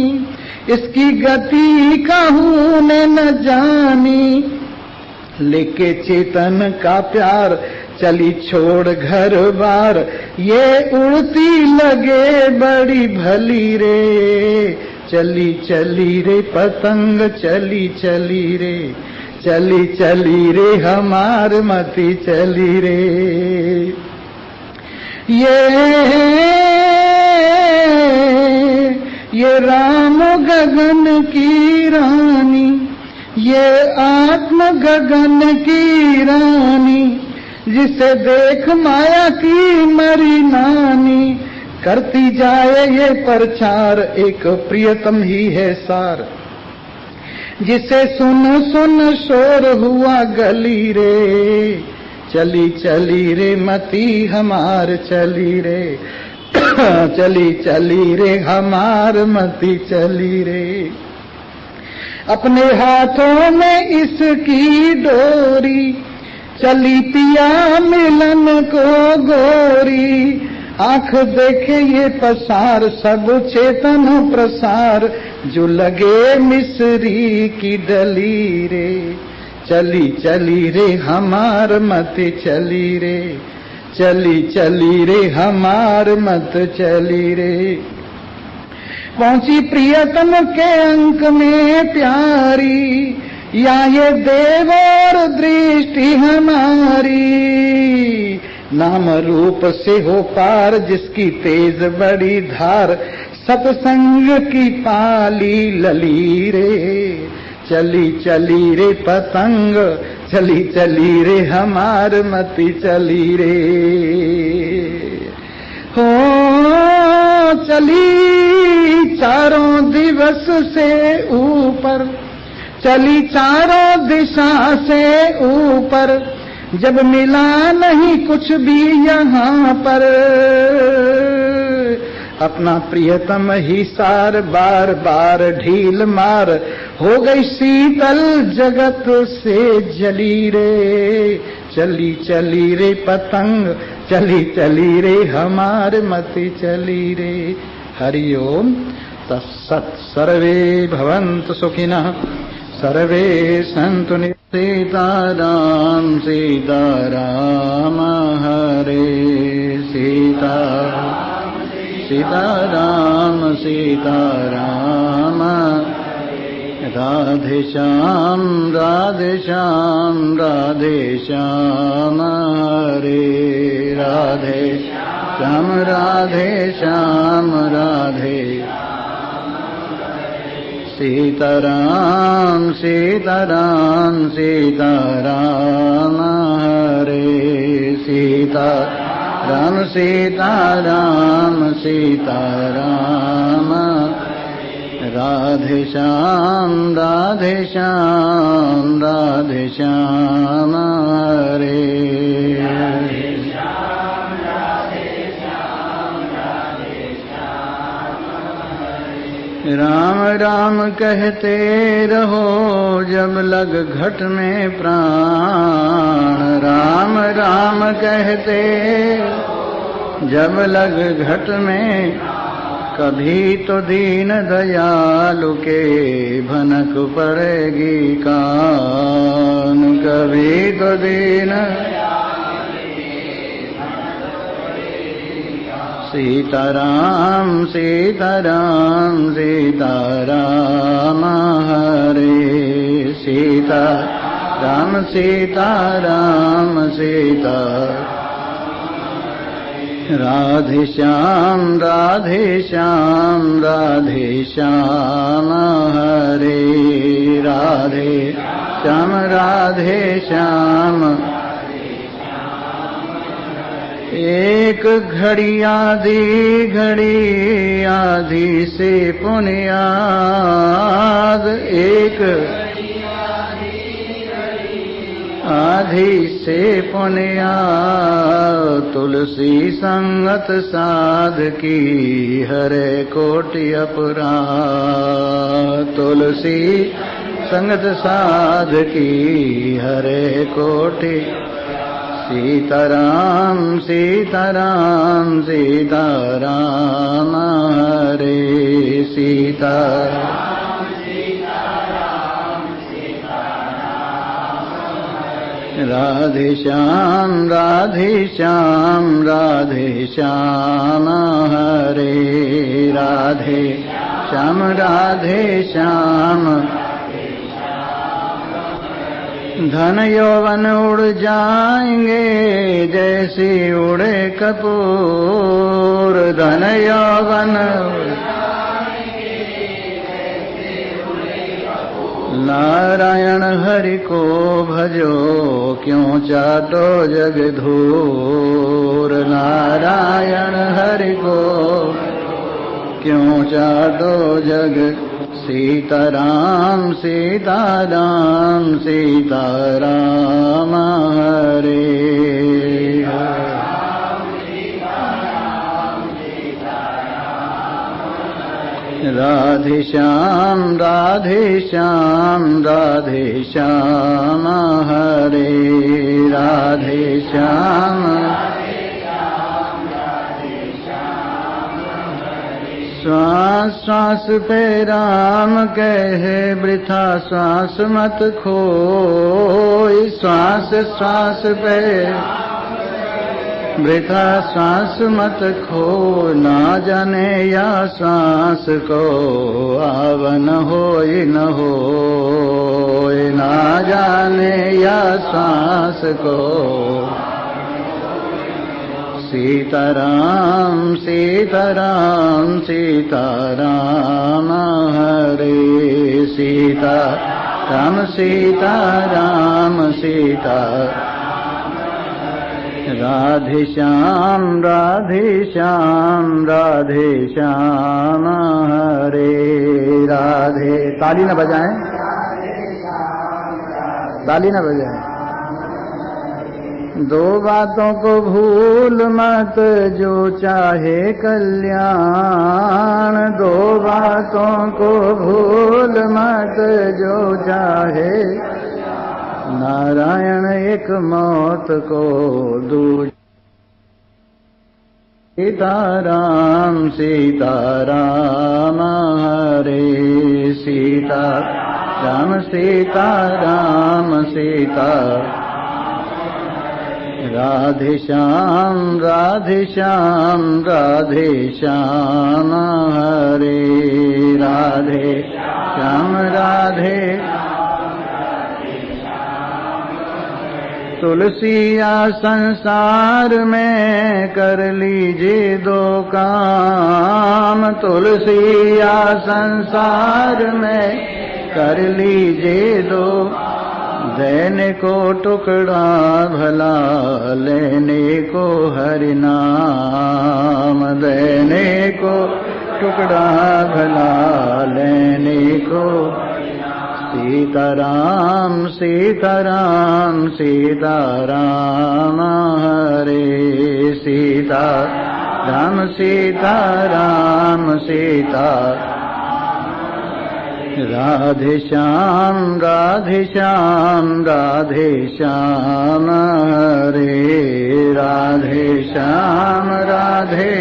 इसकी गति कहूं ने न जानी, लेके चेतन का प्यार चली छोड़ घर बार, ये उड़ती लगे बड़ी भली रे, चली चली रे पतंग चली चली रे, चली चली रे हमार मती चली रे। ये राम गगन की रानी, ये आत्म गगन की रानी, जिसे देख माया की मरी नानी, करती जाए ये प्रचार एक प्रियतम ही है सार, जिसे सुन सुन शोर हुआ गली रे, चली चली रे मती हमार चली रे, चली चली रे हमार मती चली रे। अपने हाथों में इसकी डोरी, चली पिया मिलन को गोरी, आंख देखे ये पसार सब चेतन प्रसार, जो लगे मिस्री की डली रे, चली चली रे हमार मत चली रे, चली चली रे हमार मत चली रे। पहुंची प्रियतम के अंक में प्यारी, या ये देव और दृष्टि हमारी, नाम रूप से हो पार जिसकी तेज बड़ी धार, सत्संग की पाली लली रे। चली चली रे पतंग, चली चली रे हमार मती चली रे। हो चली चारों दिवस से ऊपर, चली चारों दिशा से ऊपर, जब मिला नहीं कुछ भी यहाँ पर। अपना प्रियतम ही सार बार बार ढील मार, हो गई शीतल जगत से जली रे। चली चली रे पतंग, चली चली रे हमार मति चली रे। हरि ओम तत्सत्। सर्वे भवन्तु सुखिनः, सर्वे सन्तु निरामयाः। सीताराम सीताराम हरे सीताराम, सीताराम सीताराम, राधे श्याम राधे श्याम राधे श्याम हरे राधे श्याम राधे श्याम राधे। सीताराम सीताराम सीताराम हरे सीताराम सीताराम सीताराम, राधे श्याम राधे श्याम राधे श्याम हरे। राम राम कहते रहो जब लग घट में प्राण, राम राम कहते जब लग घट में, कभी तो दीन दयालु के भनक पड़ेगी कान, कभी तो दीन। सीताराम सीताराम सीताराम हरे सीताराम सीताराम सीता, राधे श्याम राधे श्याम राधे श्याम हरे राधे श्याम राधे श्याम। एक घड़ी आधी घड़ी आधी से पुनियाद, एक आधी से पुनियाद, तुलसी संगत साध की हरे कोटि अपराध, तुलसी संगत साध की हरे कोटि। सीताराम सीताराम सीताराम हरे सीताराम सीताराम सीताराम, राधे श्याम राधे श्याम राधे श्याम हरे राधे श्याम राधे श्याम। धन यौवन उड़ जाएंगे जैसे उड़े कपूर, धन यौवन नारायण हरि को भजो क्यों चाटो जग धूर, नारायण हरि को क्यों चाटो जग। सीताराम सीताराम सीताराम हरे राधे श्याम राधे श्याम राधे श्याम हरे राधे श्याम। श्वास श्वास पे राम कहे वृथा श्वास मत खोई, श्वास श्वास पे वृथा श्वास मत खो, ना जाने या श्वास को आवन होय न होय, ना जाने या श्वास को सीताराम सीताराम सीताराम हरे सीताराम सीताराम सीता राधे श्याम राधे श्याम राधे श्याम हरे राधे। ताली न बजाएं, ताली न बजाएं। दो बातों को भूल मत जो चाहे कल्याण, दो बातों को भूल मत जो चाहे नारायण एक मौत को दूर। सीताराम सीताराम हरे सीताराम सीताराम सीता राधे श्याम राधे श्याम राधे श्याम हरे राधे श्याम राधे। तुलसिया संसार में कर लीजिए दो काम, तुलसिया संसार में कर लीजिए दो, देने को टुकड़ा भला लेने को हरि नाम, देने को टुकड़ा भला लेने को। सीताराम सीताराम सीताराम हरे सीताराम सीताराम सीता राधे श्याम राधे श्याम राधे श्याम हरे राधे श्याम राधे।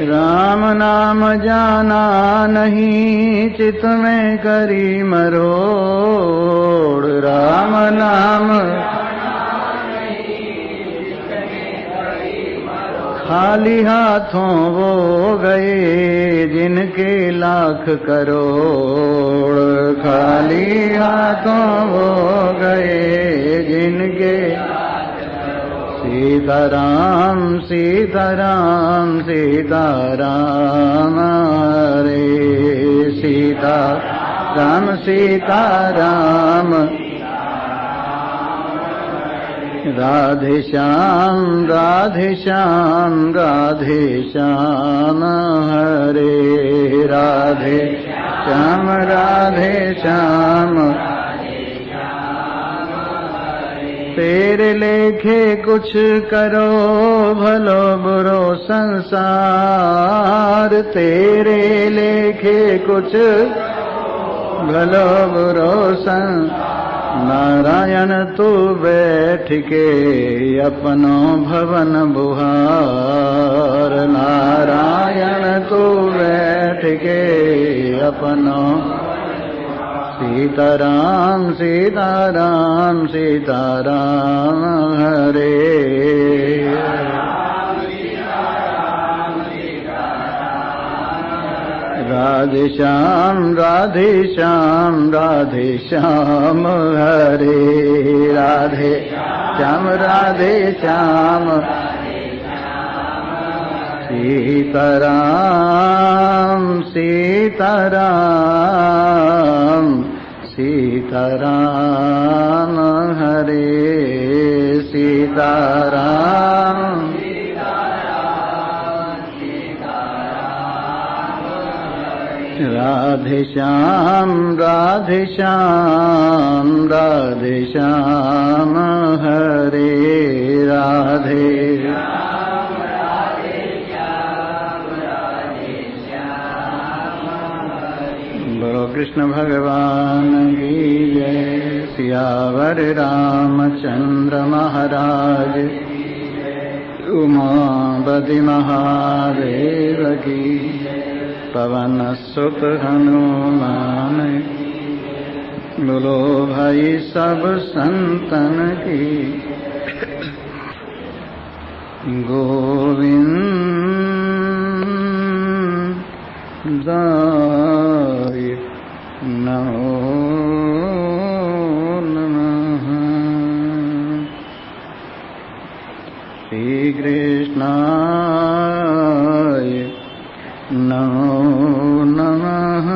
राम नाम जाना नहीं चित में करी मरोड़, राम नाम खाली हाथों वो गए जिनके लाख करोड़, खाली हाथों वो गए जिनके। सीताराम सीताराम सीताराम हरे सीताराम सीताराम राधे श्याम राधे श्याम राधे श्याम हरे राधे श्याम राधे श्याम। तेरे लेखे कुछ करो भलो बुरो संसार, तेरे लेखे कुछ भलो बुरो संसार। नारायण तू बैठ के अपनो भवन बुहार, नारायण तू बैठ के अपनो। सीताराम सीताराम सीताराम हरे राधे श्याम राधे श्याम राधे श्याम हरे राधे श्याम राधे श्याम। सीताराम सीताराम सीताराम हरे सीताराम। राधे श्याम राधे श्याम राधे श्याम हरे राधे। बोलो कृष्ण भगवान की जय। सियावर रामचंद्र महाराज उमापति महादेव की। पवन सुत हनुमान बोलो भाई सब संतन की। गोविंद नमो नमः। कृष्णाय नमो नमः।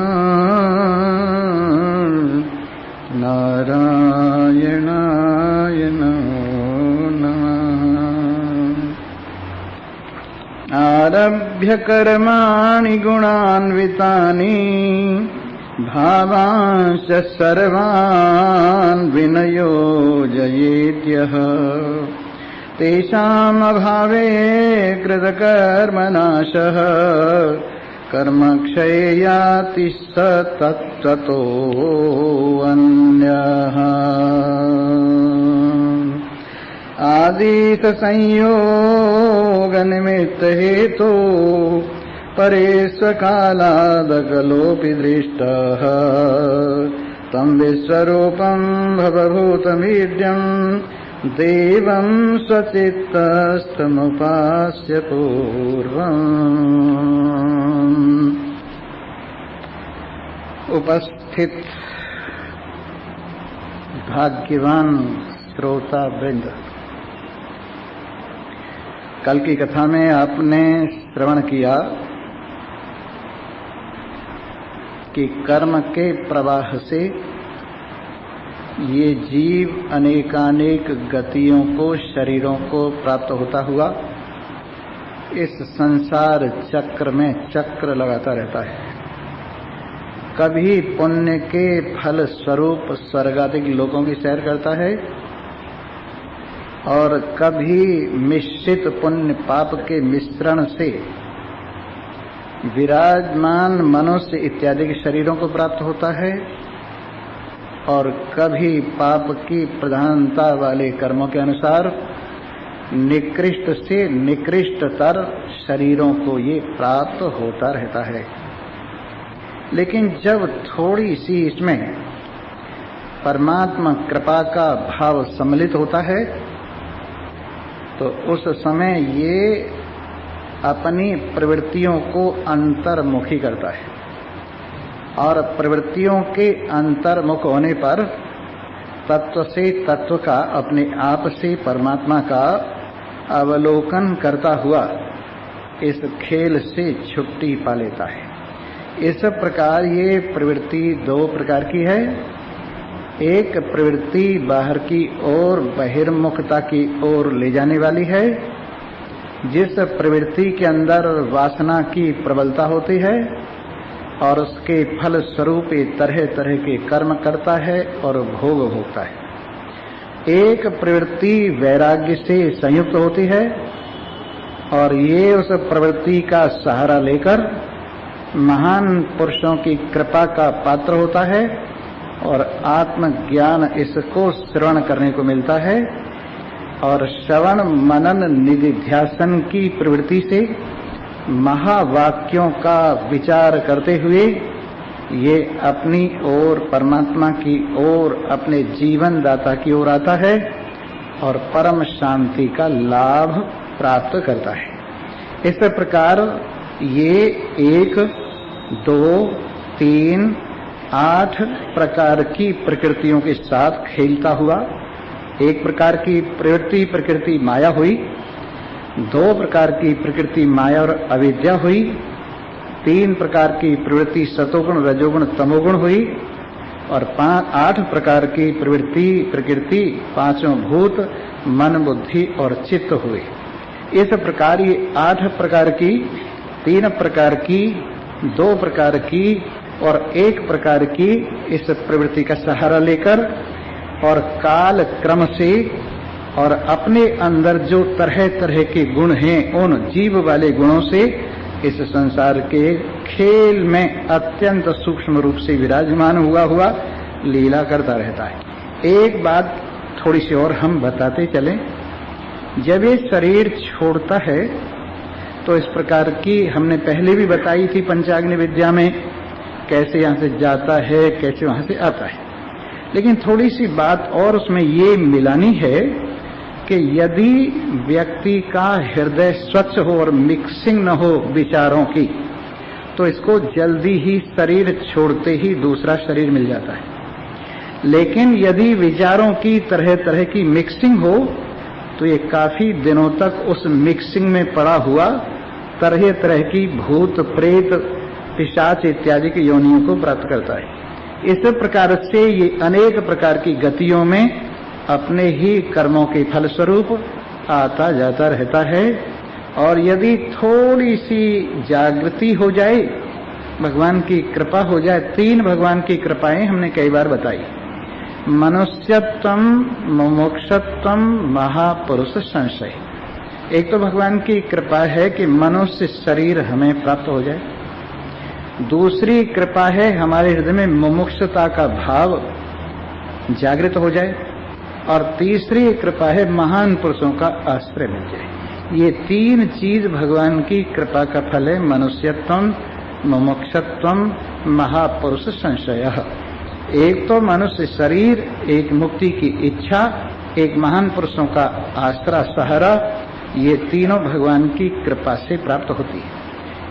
नारायणाय नमो नमः। आरभ्य कर्माणि गुणान्वितानि भावांश्च सर्वान् विनयोजयेत्यः तेषाम् अभावे कृतकर्मनाशः कर्मक्षये याति स तत्ततो अन्यः। आदित संयोग निमित्त हेतु परेष्वकालादकलोऽपि दृष्टः तं विश्वरूपं भवभूतमीड्यम् देवं स्वचित्तस्तमुपास्य पूर्वम्। उपस्थित भाग्यवान श्रोता वृंद, कल की कथा में आपने श्रवण किया कि कर्म के प्रवाह से ये जीव अनेकानेक गतियों को, शरीरों को प्राप्त होता हुआ इस संसार चक्र में चक्र लगाता रहता है। कभी पुण्य के फल स्वरूप स्वर्गादिक लोकों की सैर करता है और कभी मिश्रित पुण्य पाप के मिश्रण से विराजमान मनुष्य इत्यादि के शरीरों को प्राप्त होता है और कभी पाप की प्रधानता वाले कर्मों के अनुसार निकृष्ट से निकृष्टतर शरीरों को ये प्राप्त होता रहता है। लेकिन जब थोड़ी सी इसमें परमात्मा कृपा का भाव सम्मिलित होता है तो उस समय ये अपनी प्रवृत्तियों को अंतर्मुखी करता है और प्रवृत्तियों के अंतर्मुख होने पर तत्व से तत्व का, अपने आप से परमात्मा का अवलोकन करता हुआ इस खेल से छुट्टी पा लेता है। इस प्रकार ये प्रवृत्ति दो प्रकार की है। एक प्रवृत्ति बाहर की ओर, बहिर्मुखता की ओर ले जाने वाली है, जिस प्रवृत्ति के अंदर वासना की प्रबलता होती है और उसके फल स्वरूप तरह तरह के कर्म करता है और भोग भोगता है। एक प्रवृत्ति वैराग्य से संयुक्त होती है और ये उस प्रवृत्ति का सहारा लेकर महान पुरुषों की कृपा का पात्र होता है और आत्मज्ञान इसको श्रवण करने को मिलता है और श्रवण मनन निधिध्यासन की प्रवृत्ति से महावाक्यों का विचार करते हुए ये अपनी ओर, परमात्मा की ओर, अपने जीवन दाता की ओर आता है और परम शांति का लाभ प्राप्त करता है। इस प्रकार ये 1, 2, 3, 8 प्रकार की प्रकृतियों के साथ खेलता हुआ, एक प्रकार की प्रकृति माया हुई, 2 प्रकार की प्रकृति माया और अविद्या हुई, 3 प्रकार की प्रवृत्ति सतोगुण, रजोगुण, तमोगुण हुई और 8 प्रकार की प्रकृति 5 भूत, मन, बुद्धि और चित्त हुए। इस प्रकार ये 8 प्रकार की, 3 प्रकार की, 2 प्रकार की और 1 प्रकार की इस प्रवृत्ति का सहारा लेकर और काल क्रम से और अपने अंदर जो तरह तरह के गुण हैं उन जीव वाले गुणों से इस संसार के खेल में अत्यंत सूक्ष्म रूप से विराजमान हुआ लीला करता रहता है। एक बात थोड़ी सी और हम बताते चलें, जब ये शरीर छोड़ता है तो इस प्रकार की हमने पहले भी बताई थी पंचाग्नि विद्या में, कैसे यहाँ से जाता है, कैसे वहां से आता है। लेकिन थोड़ी सी बात और उसमें ये मिलानी है कि यदि व्यक्ति का हृदय स्वच्छ हो और मिक्सिंग न हो विचारों की, तो इसको जल्दी ही शरीर छोड़ते ही दूसरा शरीर मिल जाता है। लेकिन यदि विचारों की तरह तरह की मिक्सिंग हो तो ये काफी दिनों तक उस मिक्सिंग में पड़ा हुआ तरह तरह की भूत प्रेत पिशाच इत्यादि की योनियों को प्राप्त करता है। इस प्रकार से ये अनेक प्रकार की गतियों में अपने ही कर्मों के फलस्वरूप आता जाता रहता है। और यदि थोड़ी सी जागृति हो जाए, भगवान की कृपा हो जाए, 3 भगवान की कृपाएं हमने कई बार बताई, मनुष्यत्वम, मुमुक्षत्वम, महापुरुष संशय। एक तो भगवान की कृपा है कि मनुष्य शरीर हमें प्राप्त हो जाए, दूसरी कृपा है हमारे हृदय में मुमुक्षता का भाव जागृत हो जाए, और तीसरी कृपा है महान पुरुषों का आश्रय मिल जाए। ये 3 चीज भगवान की कृपा का फल है, मनुष्यत्वम, मुमुक्षत्वम, महापुरुष संशय। एक तो मनुष्य शरीर, एक मुक्ति की इच्छा, एक महान पुरुषों का आश्रय सहारा, ये तीनों भगवान की कृपा से प्राप्त होती है।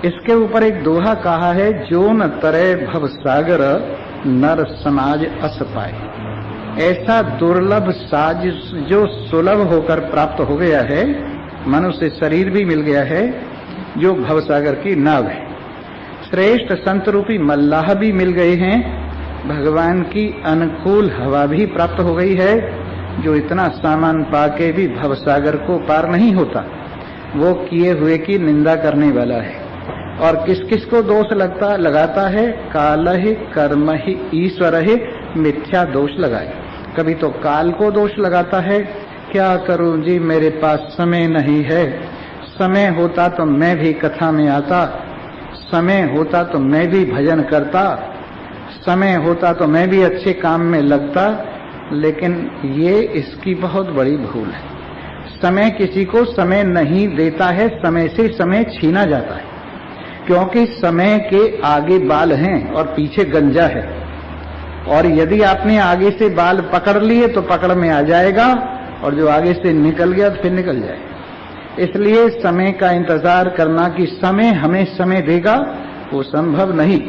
इसके ऊपर एक दोहा कहा है, जो न तरे भव सागर नर समाज अस पाए। ऐसा दुर्लभ साज जो सुलभ होकर प्राप्त हो गया है, मनुष्य शरीर भी मिल गया है जो भवसागर की नाव है, श्रेष्ठ संत रूपी मल्लाह भी मिल गए हैं, भगवान की अनुकूल हवा भी प्राप्त हो गई है, जो इतना सामान पाके भी भवसागर को पार नहीं होता, वो किए हुए की निंदा करने वाला है। और किस किस को दोष लगाता है, काल ही कर्म ही ईश्वर ही मिथ्या दोष लगाए। कभी तो काल को दोष लगाता है, क्या करूं जी मेरे पास समय नहीं है, समय होता तो मैं भी कथा में आता, समय होता तो मैं भी भजन करता, समय होता तो मैं भी अच्छे काम में लगता। लेकिन ये इसकी बहुत बड़ी भूल है। समय किसी को समय नहीं देता है, समय से समय छीना जाता है, क्योंकि समय के आगे बाल हैं और पीछे गंजा है, और यदि आपने आगे से बाल पकड़ लिए तो पकड़ में आ जाएगा, और जो आगे से निकल गया तो फिर निकल जाएगा। इसलिए समय का इंतजार करना कि समय हमें समय देगा, वो संभव नहीं।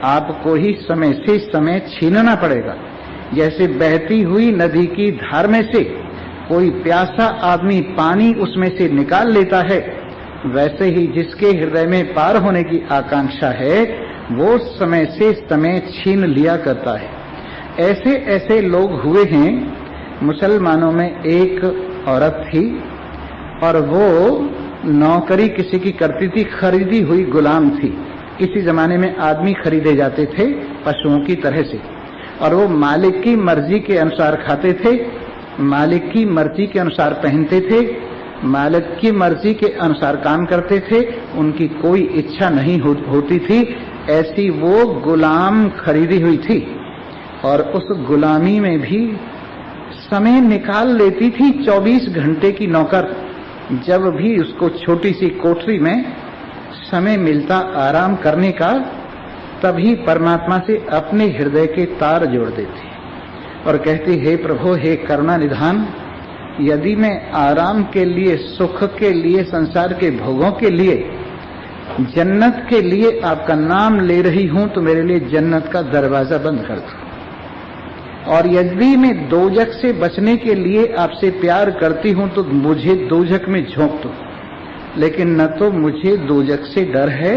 आपको ही समय से समय छीनना पड़ेगा। जैसे बहती हुई नदी की धार में से कोई प्यासा आदमी पानी उसमें से निकाल लेता है, वैसे ही जिसके हृदय में पार होने की आकांक्षा है, वो समय से समय छीन लिया करता है। ऐसे ऐसे लोग हुए हैं। मुसलमानों में एक औरत थी, और वो नौकरी किसी की करती थी, खरीदी हुई गुलाम थी। किसी जमाने में आदमी खरीदे जाते थे पशुओं की तरह से, और वो मालिक की मर्जी के अनुसार खाते थे, मालिक की मर्जी के अनुसार पहनते थे, मालिक की मर्जी के अनुसार काम करते थे, उनकी कोई इच्छा नहीं होती थी। ऐसी वो गुलाम खरीदी हुई थी, और उस गुलामी में भी समय निकाल लेती थी। 24 घंटे की नौकर, जब भी उसको छोटी सी कोठरी में समय मिलता आराम करने का, तभी परमात्मा से अपने हृदय के तार जोड़ देती और कहती, हे प्रभु, हे करुणा निधान, यदि मैं आराम के लिए, सुख के लिए, संसार के भोगों के लिए, जन्नत के लिए आपका नाम ले रही हूं, तो मेरे लिए जन्नत का दरवाजा बंद कर दो। और यदि मैं दोजख से बचने के लिए आपसे प्यार करती हूं, तो मुझे दोजख में झोंक दो। लेकिन न तो मुझे दोजख से डर है,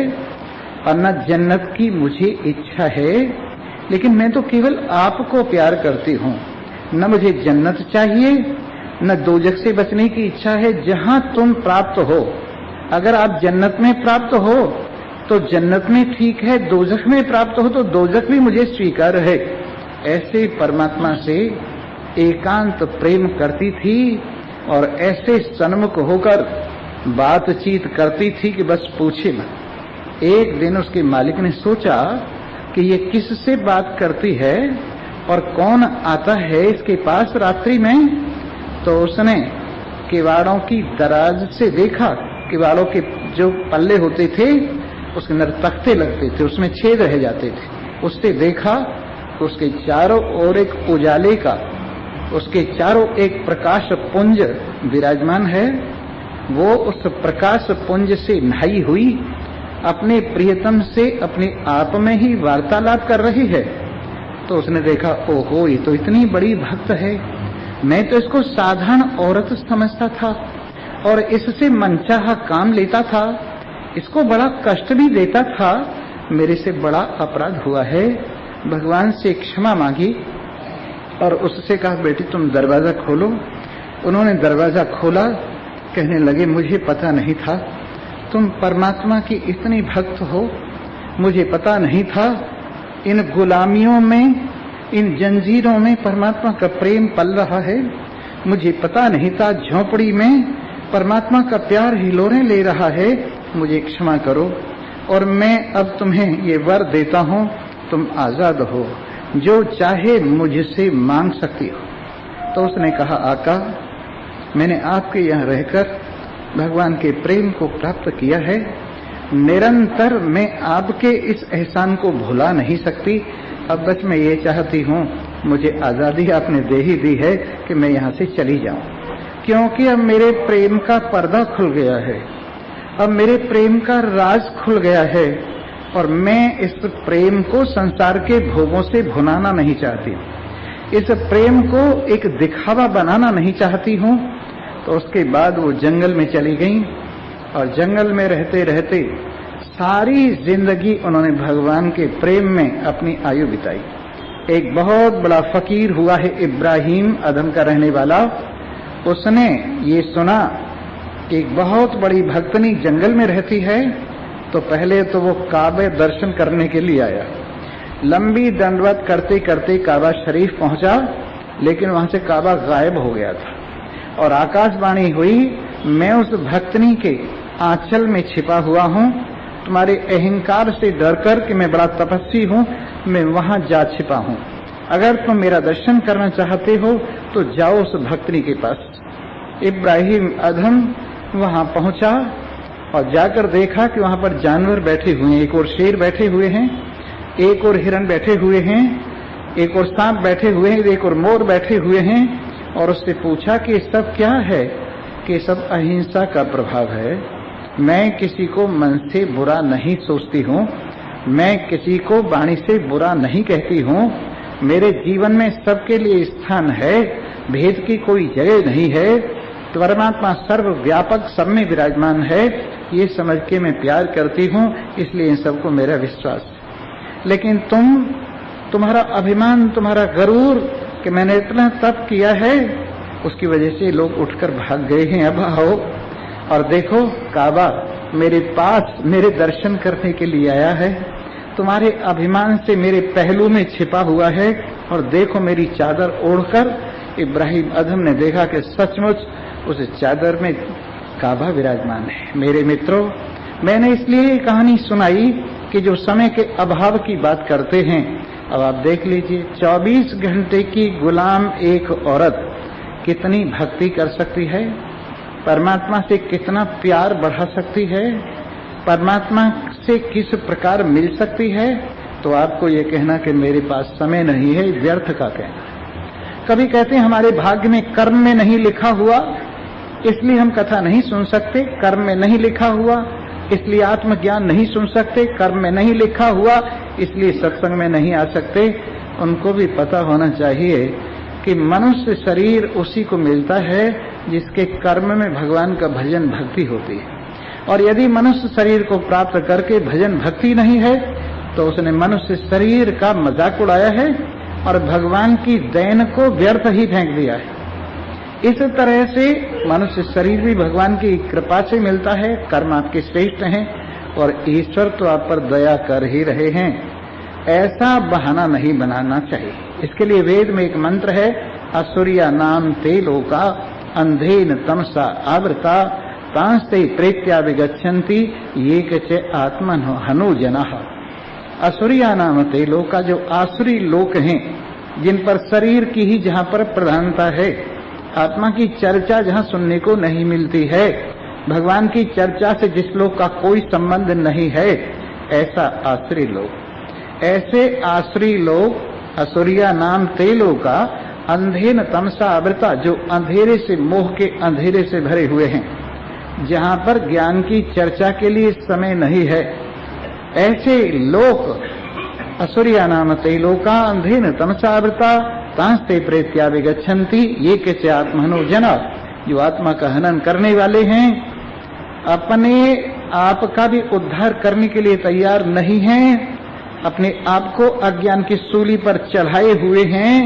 और न जन्नत की मुझे इच्छा है, लेकिन मैं तो केवल आपको प्यार करती हूं। न मुझे जन्नत चाहिए, न दोजख से बचने की इच्छा है। जहां तुम प्राप्त हो, अगर आप जन्नत में प्राप्त हो तो जन्नत में ठीक है, दोजख में प्राप्त हो तो दोजख भी मुझे स्वीकार है। ऐसे परमात्मा से एकांत प्रेम करती थी, और ऐसे सन्मुख होकर बातचीत करती थी कि बस पूछे मत। एक दिन उसके मालिक ने सोचा कि ये किससे बात करती है और कौन आता है इसके पास रात्रि में। तो उसने किवाड़ों की दराज से देखा, किवाड़ों के जो पल्ले होते थे उसके अंदर तख्ते लगते थे, उसमें छेद रह जाते थे। उससे देखा तो उसके चारों ओर एक उजाले का, उसके चारों एक प्रकाश पुंज विराजमान है। वो उस प्रकाश पुंज से नहाई हुई अपने प्रियतम से अपने आप में ही वार्तालाप कर रही है। तो उसने देखा, ओहो, ये तो इतनी बड़ी भक्त है, मैं तो इसको साधारण औरत समझता था और इससे मनचाहा काम लेता था, इसको बड़ा कष्ट भी देता था। मेरे से बड़ा अपराध हुआ है। भगवान से क्षमा मांगी और उससे कहा, बेटी तुम दरवाजा खोलो। उन्होंने दरवाजा खोला। कहने लगे, मुझे पता नहीं था तुम परमात्मा की इतनी भक्त हो, मुझे पता नहीं था इन गुलामियों में, इन जंजीरों में परमात्मा का प्रेम पल रहा है। मुझे पता नहीं था झोंपड़ी में परमात्मा का प्यार हिलोरें ले रहा है। मुझे क्षमा करो और मैं अब तुम्हें ये वर देता हूँ, तुम आजाद हो, जो चाहे मुझसे मांग सकती हो। तो उसने कहा, आका मैंने आपके यहाँ रहकर भगवान के प्रेम को प्राप्त किया है, निरंतर मैं आपके इस एहसान को भुला नहीं सकती। अब बस मैं ये चाहती हूँ, मुझे आजादी आपने दे ही दी है कि मैं यहाँ से चली जाऊं, क्योंकि अब मेरे प्रेम का पर्दा खुल गया है, अब मेरे प्रेम का राज खुल गया है और मैं इस प्रेम को संसार के भोगों से भुनाना नहीं चाहती, इस प्रेम को एक दिखावा बनाना नहीं चाहती हूँ। तो उसके बाद वो जंगल में चली गई और जंगल में रहते रहते सारी जिंदगी उन्होंने भगवान के प्रेम में अपनी आयु बिताई। एक बहुत बड़ा फकीर हुआ है इब्राहिम, अदम का रहने वाला, उसने ये सुना कि एक बहुत बड़ी भक्तनी जंगल में रहती है। तो पहले तो वो काबे दर्शन करने के लिए आया, लंबी दंडवत करते करते काबा शरीफ पहुंचा, लेकिन वहां से काबा गायब हो गया था और आकाशवाणी हुई, मैं उस भक्तनी के आंचल में छिपा हुआ हूँ, तुम्हारे अहंकार से डरकर कि मैं बड़ा तपस्वी हूँ, मैं वहां जा छिपा हूँ, अगर तुम मेरा दर्शन करना चाहते हो तो जाओ उस भक्तनी के पास। इब्राहिम अदम वहां पहुंचा और जाकर देखा कि वहां पर जानवर बैठे हुए हैं, एक और शेर बैठे हुए हैं, एक और हिरन बैठे हुए हैं, एक और सांप बैठे हुए हैं, एक और मोर बैठे हुए हैं। और उससे पूछा कि सब क्या है? कि सब अहिंसा का प्रभाव है, मैं किसी को मन से बुरा नहीं सोचती हूँ, मैं किसी को वाणी से बुरा नहीं कहती हूँ, मेरे जीवन में सबके लिए स्थान है, भेद की कोई जगह नहीं है, तो परमात्मा सर्वव्यापक सब में विराजमान है, ये समझ के मैं प्यार करती हूँ, इसलिए इन सबको मेरा विश्वास है। लेकिन तुम्हारा अभिमान, तुम्हारा गरूर कि मैंने इतना तप किया है, उसकी वजह से लोग उठकर भाग गए हैं। अब आओ और देखो, काबा मेरे पास मेरे दर्शन करने के लिए आया है, तुम्हारे अभिमान से मेरे पहलू में छिपा हुआ है, और देखो मेरी चादर ओढ़कर। इब्राहिम अदम ने देखा कि सचमुच उस चादर में काबा विराजमान है। मेरे मित्रों, मैंने इसलिए ये कहानी सुनाई कि जो समय के अभाव की बात करते हैं, अब आप देख लीजिए 24 घंटे की गुलाम एक औरत कितनी भक्ति कर सकती है, परमात्मा से कितना प्यार बढ़ा सकती है, परमात्मा से किस प्रकार मिल सकती है। तो आपको ये कहना कि मेरे पास समय नहीं है, व्यर्थ का कहना। कभी कहते हैं हमारे भाग्य में कर्म में नहीं लिखा हुआ, इसलिए हम कथा नहीं सुन सकते, कर्म में नहीं लिखा हुआ इसलिए आत्मज्ञान नहीं सुन सकते, कर्म में नहीं लिखा हुआ इसलिए सत्संग में नहीं आ सकते। उनको भी पता होना चाहिए कि मनुष्य शरीर उसी को मिलता है जिसके कर्म में भगवान का भजन भक्ति होती है, और यदि मनुष्य शरीर को प्राप्त करके भजन भक्ति नहीं है तो उसने मनुष्य शरीर का मजाक उड़ाया है और भगवान की देन को व्यर्थ ही फेंक दिया है। इस तरह से मनुष्य शरीर भी भगवान की कृपा से मिलता है, कर्म आपके श्रेष्ठ हैं और ईश्वर तो आप पर दया कर ही रहे हैं, ऐसा बहाना नहीं बनाना चाहिए। इसके लिए वेद में एक मंत्र है, असुरिया नाम ते लोका अंधेन तमसा आवृता तांस्ते प्रेत्या विगच्छन्ति ये च आत्मन हनु जनाः। असुरिया नाम ते लोका, जो आसुरी लोक हैं, जिन पर शरीर की ही जहाँ पर प्रधानता है, आत्मा की चर्चा जहाँ सुनने को नहीं मिलती है, भगवान की चर्चा से जिस लोग का कोई संबंध नहीं है, ऐसा आश्री लोग, ऐसे आश्री लोग असुरिया नाम तेलो का अंधेन तमसा आवृता, जो अंधेरे से, मोह के अंधेरे से भरे हुए हैं, जहाँ पर ज्ञान की चर्चा के लिए समय नहीं है, ऐसे लोग असुरिया नाम तेलो का अंधेन तमसा आवृता तांस्ते प्रेत्या विगच्छन्ति ये के आत्महनो जना, जो आत्मा का हनन करने वाले हैं, अपने आप का भी उद्धार करने के लिए तैयार नहीं हैं, अपने आप को अज्ञान की सूली पर चढ़ाए हुए हैं,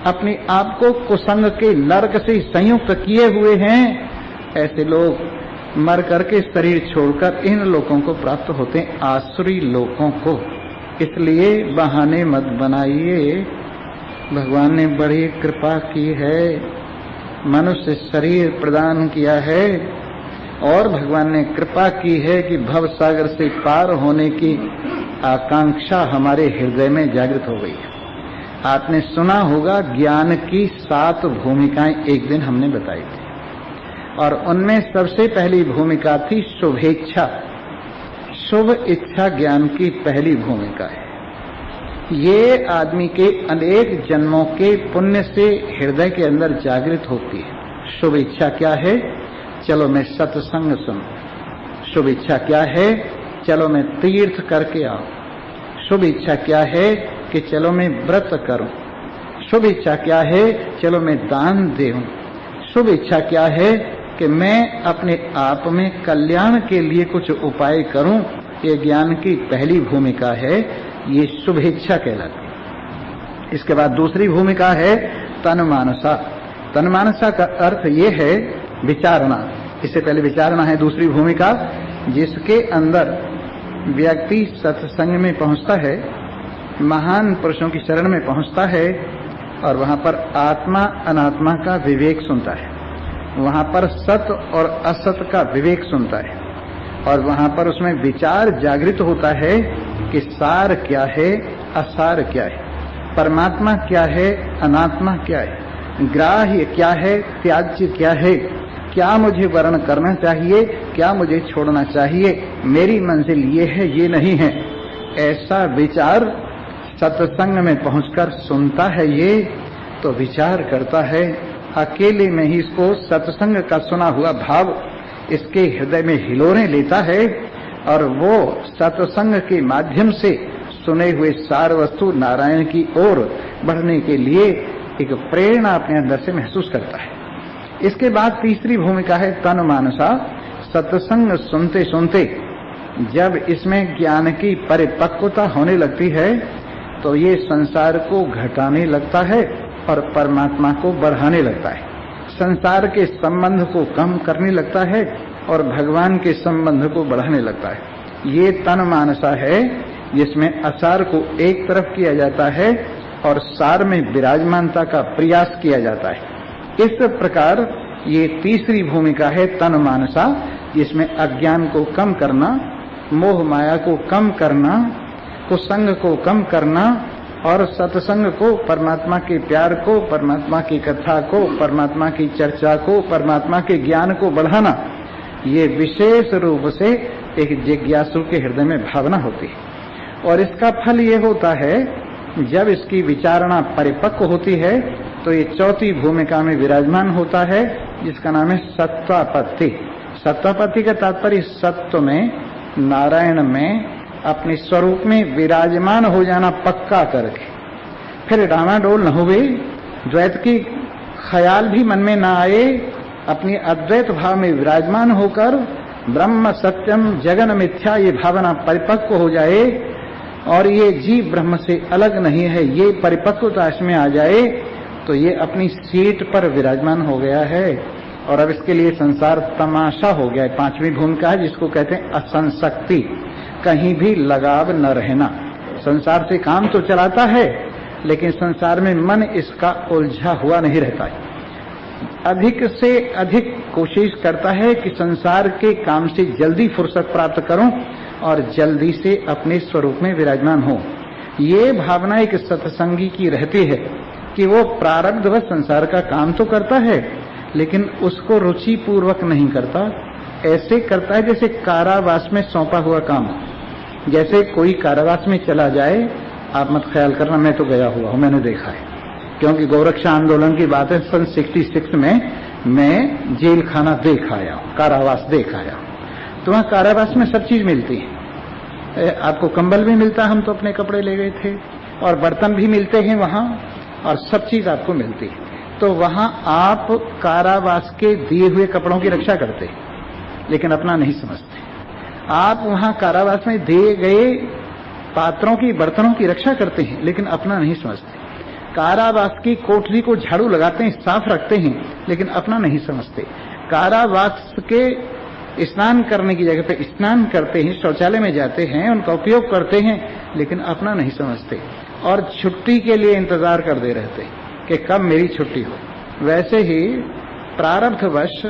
अपने आप को कुसंग के नरक से संयुक्त किए हुए हैं, ऐसे लोग मर करके शरीर छोड़कर इन लोगों को प्राप्त होते हैं, आसुरी लोगों को। इसलिए बहाने मत बनाइए, भगवान ने बड़ी कृपा की है, मनुष्य शरीर प्रदान किया है और भगवान ने कृपा की है कि भव सागर से पार होने की आकांक्षा हमारे हृदय में जागृत हो गई है। आपने सुना होगा ज्ञान की 7 भूमिकाएं एक दिन हमने बताई थी, और उनमें सबसे पहली भूमिका थी शुभेच्छा। शुभ इच्छा ज्ञान की पहली भूमिका है। ये आदमी के अनेक जन्मों के पुण्य से हृदय के अंदर जागृत होती है। शुभ इच्छा क्या है? चलो मैं सत्संग सुनूं। शुभ इच्छा क्या है? चलो मैं तीर्थ करके आऊं। शुभ इच्छा क्या है? कि चलो मैं व्रत करूं। शुभ इच्छा क्या है? चलो मैं दान दूं। शुभ इच्छा क्या है? कि मैं अपने आप में कल्याण के लिए कुछ उपाय करूं। ये ज्ञान की पहली भूमिका है, ये शुभ इच्छा कहलाती है। इसके बाद दूसरी भूमिका है तन्मानसा। तन्मानसा का अर्थ ये है विचारणा। इससे पहले विचारणा है दूसरी भूमिका, जिसके अंदर व्यक्ति सत्संग में पहुंचता है, महान पुरुषों की शरण में पहुंचता है और वहां पर आत्मा अनात्मा का विवेक सुनता है, वहां पर सत और असत का विवेक सुनता है, और वहां पर उसमें विचार जागृत होता है कि सार क्या है, असार क्या है, परमात्मा क्या है, अनात्मा क्या है, ग्राह्य क्या है, त्याज्य क्या है, क्या मुझे वर्ण करना चाहिए, क्या मुझे छोड़ना चाहिए, मेरी मंजिल ये है, ये नहीं है। ऐसा विचार सत्संग में पहुंचकर सुनता है, ये तो विचार करता है, अकेले में ही इसको सत्संग का सुना हुआ भाव इसके हृदय में हिलोरें लेता है, और वो सत्संग के माध्यम से सुने हुए सार वस्तु नारायण की ओर बढ़ने के लिए एक प्रेरणा अपने अंदर से महसूस करता है। इसके बाद तीसरी भूमिका है तन मानसा। सत्संग सुनते सुनते जब इसमें ज्ञान की परिपक्वता होने लगती है तो ये संसार को घटाने लगता है और परमात्मा को बढ़ाने लगता है, संसार के संबंध को कम करने लगता है और भगवान के संबंध को बढ़ाने लगता है। ये तन मानसा है, जिसमें असार को एक तरफ किया जाता है और सार में विराजमानता का प्रयास किया जाता है। इस प्रकार ये तीसरी भूमिका है तन मानसा, जिसमें अज्ञान को कम करना, मोह माया को कम करना, कुसंग को कम करना और सत्संग को, परमात्मा के प्यार को, परमात्मा की कथा को, परमात्मा की चर्चा को, परमात्मा के ज्ञान को बढ़ाना, ये विशेष रूप से एक जिज्ञासु के हृदय में भावना होती है। और इसका फल ये होता है, जब इसकी विचारणा परिपक्व होती है तो ये चौथी भूमिका में विराजमान होता है, जिसका नाम है सत्तापत्ति। सत्तापत्ति का तात्पर्य सत्व में, नारायण में अपने स्वरूप में विराजमान हो जाना पक्का करके, फिर डामाडोल न हुए, द्वैत की ख्याल भी मन में ना आए, अपनी अद्वैत भाव में विराजमान होकर ब्रह्म सत्यम जगन मिथ्या ये भावना परिपक्व हो जाए और ये जीव ब्रह्म से अलग नहीं है, ये परिपक्वता इसमें आ जाए तो ये अपनी सीट पर विराजमान हो गया है। और अब इसके लिए संसार तमाशा हो गया है। पांचवी भूमिका है, जिसको कहते हैं असंशक्ति, कहीं भी लगाव न रहना। संसार से काम तो चलाता है लेकिन संसार में मन इसका उलझा हुआ नहीं रहता है। अधिक से अधिक कोशिश करता है कि संसार के काम से जल्दी फुर्सत प्राप्त करूं और जल्दी से अपने स्वरूप में विराजमान हो। ये भावना एक सत्संगी की रहती है कि वो प्रारब्ध व संसार का काम तो करता है लेकिन उसको रुचि पूर्वक नहीं करता। ऐसे करता है जैसे कारावास में सौंपा हुआ काम। जैसे कोई कारावास में चला जाए, आप मत ख्याल करना, मैं तो गया हुआ हूं, मैंने देखा है, क्योंकि गोरक्षा आंदोलन की बात है। सन 66 में मैं जेल खाना देख आया हूं, कारावास देख आया हूं। तो वहां कारावास में सब चीज मिलती है, आपको कंबल भी मिलता, हम तो अपने कपड़े ले गए थे, और बर्तन भी मिलते हैं वहां, और सब चीज आपको मिलती है। तो वहां आप कारावास के दिए हुए कपड़ों की रक्षा करते हैं लेकिन अपना नहीं समझते। आप वहां कारावास में दिए गए पात्रों की, बर्तनों की रक्षा करते हैं लेकिन अपना नहीं समझते। कारावास की कोठरी को झाड़ू लगाते हैं, साफ रखते हैं लेकिन अपना नहीं समझते। कारावास के स्नान करने की जगह पे स्नान करते हैं, शौचालय में जाते हैं, उनका उपयोग करते हैं लेकिन अपना नहीं समझते और छुट्टी के लिए इंतजार करते रहते हैं कि कब मेरी छुट्टी हो। वैसे ही प्रारब्धवश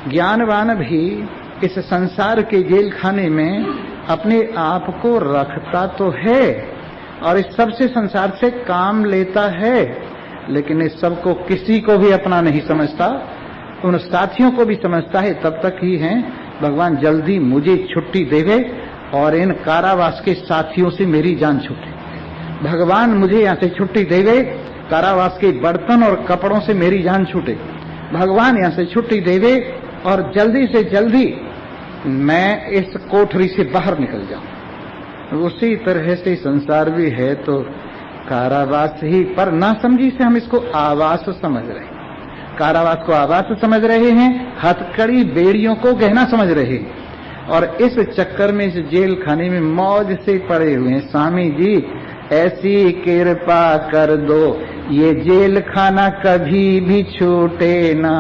ज्ञानवान भी इस संसार के जेल खाने में अपने आप को रखता तो है और इस सबसे संसार से काम लेता है लेकिन इस सबको किसी को भी अपना नहीं समझता, उन साथियों को भी समझता है। तब तक ही है भगवान जल्दी मुझे छुट्टी देवे और इन कारावास के साथियों से मेरी जान छूटे। भगवान मुझे यहाँ से छुट्टी देवे, कारावास के बर्तन और कपड़ों से मेरी जान छूटे। भगवान यहाँ से छुट्टी देवे और जल्दी से जल्दी मैं इस कोठरी से बाहर निकल जाऊं। उसी तरह से संसार भी है तो कारावास ही, पर ना समझी से हम इसको आवास समझ रहे हैं। कारावास को आवास समझ रहे हैं, हथकड़ी बेड़ियों को गहना समझ रहे हैं और इस चक्कर में इस जेल खाने में मौज से पड़े हुए हैं। स्वामी जी ऐसी कृपा कर दो ये जेल खाना कभी भी छूटे ना।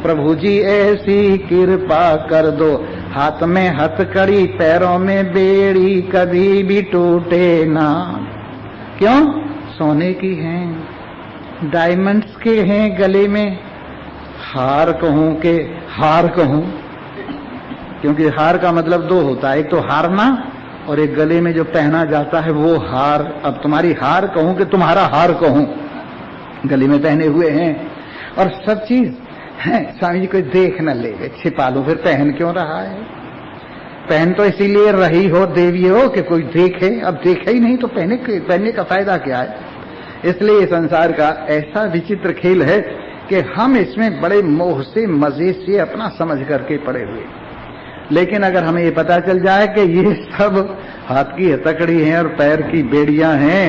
प्रभु जी ऐसी कृपा कर दो, हाथ में हथकड़ी पैरों में बेड़ी कभी भी टूटे ना। क्यों? सोने की हैं, डायमंड्स के हैं गले में। हार कहूं के हार कहूं, क्योंकि हार का मतलब दो होता है, एक तो हारना और एक गले में जो पहना जाता है वो हार। अब तुम्हारी हार कहूं कि तुम्हारा हार कहूं, गले में पहने हुए हैं और सब चीज है। स्वामी जी कोई देख न ले, छिपा लो, फिर पहन क्यों रहा है? पहन तो इसीलिए रही हो देवी हो कि कोई देखे, अब देखे ही नहीं तो पहनने का फायदा क्या है? इसलिए संसार का ऐसा विचित्र खेल है कि हम इसमें बड़े मोह से, मजे से अपना समझ करके पड़े हुए। लेकिन अगर हमें ये पता चल जाए कि ये सब हाथ की हथकड़ी हैं और पैर की बेड़ियां हैं,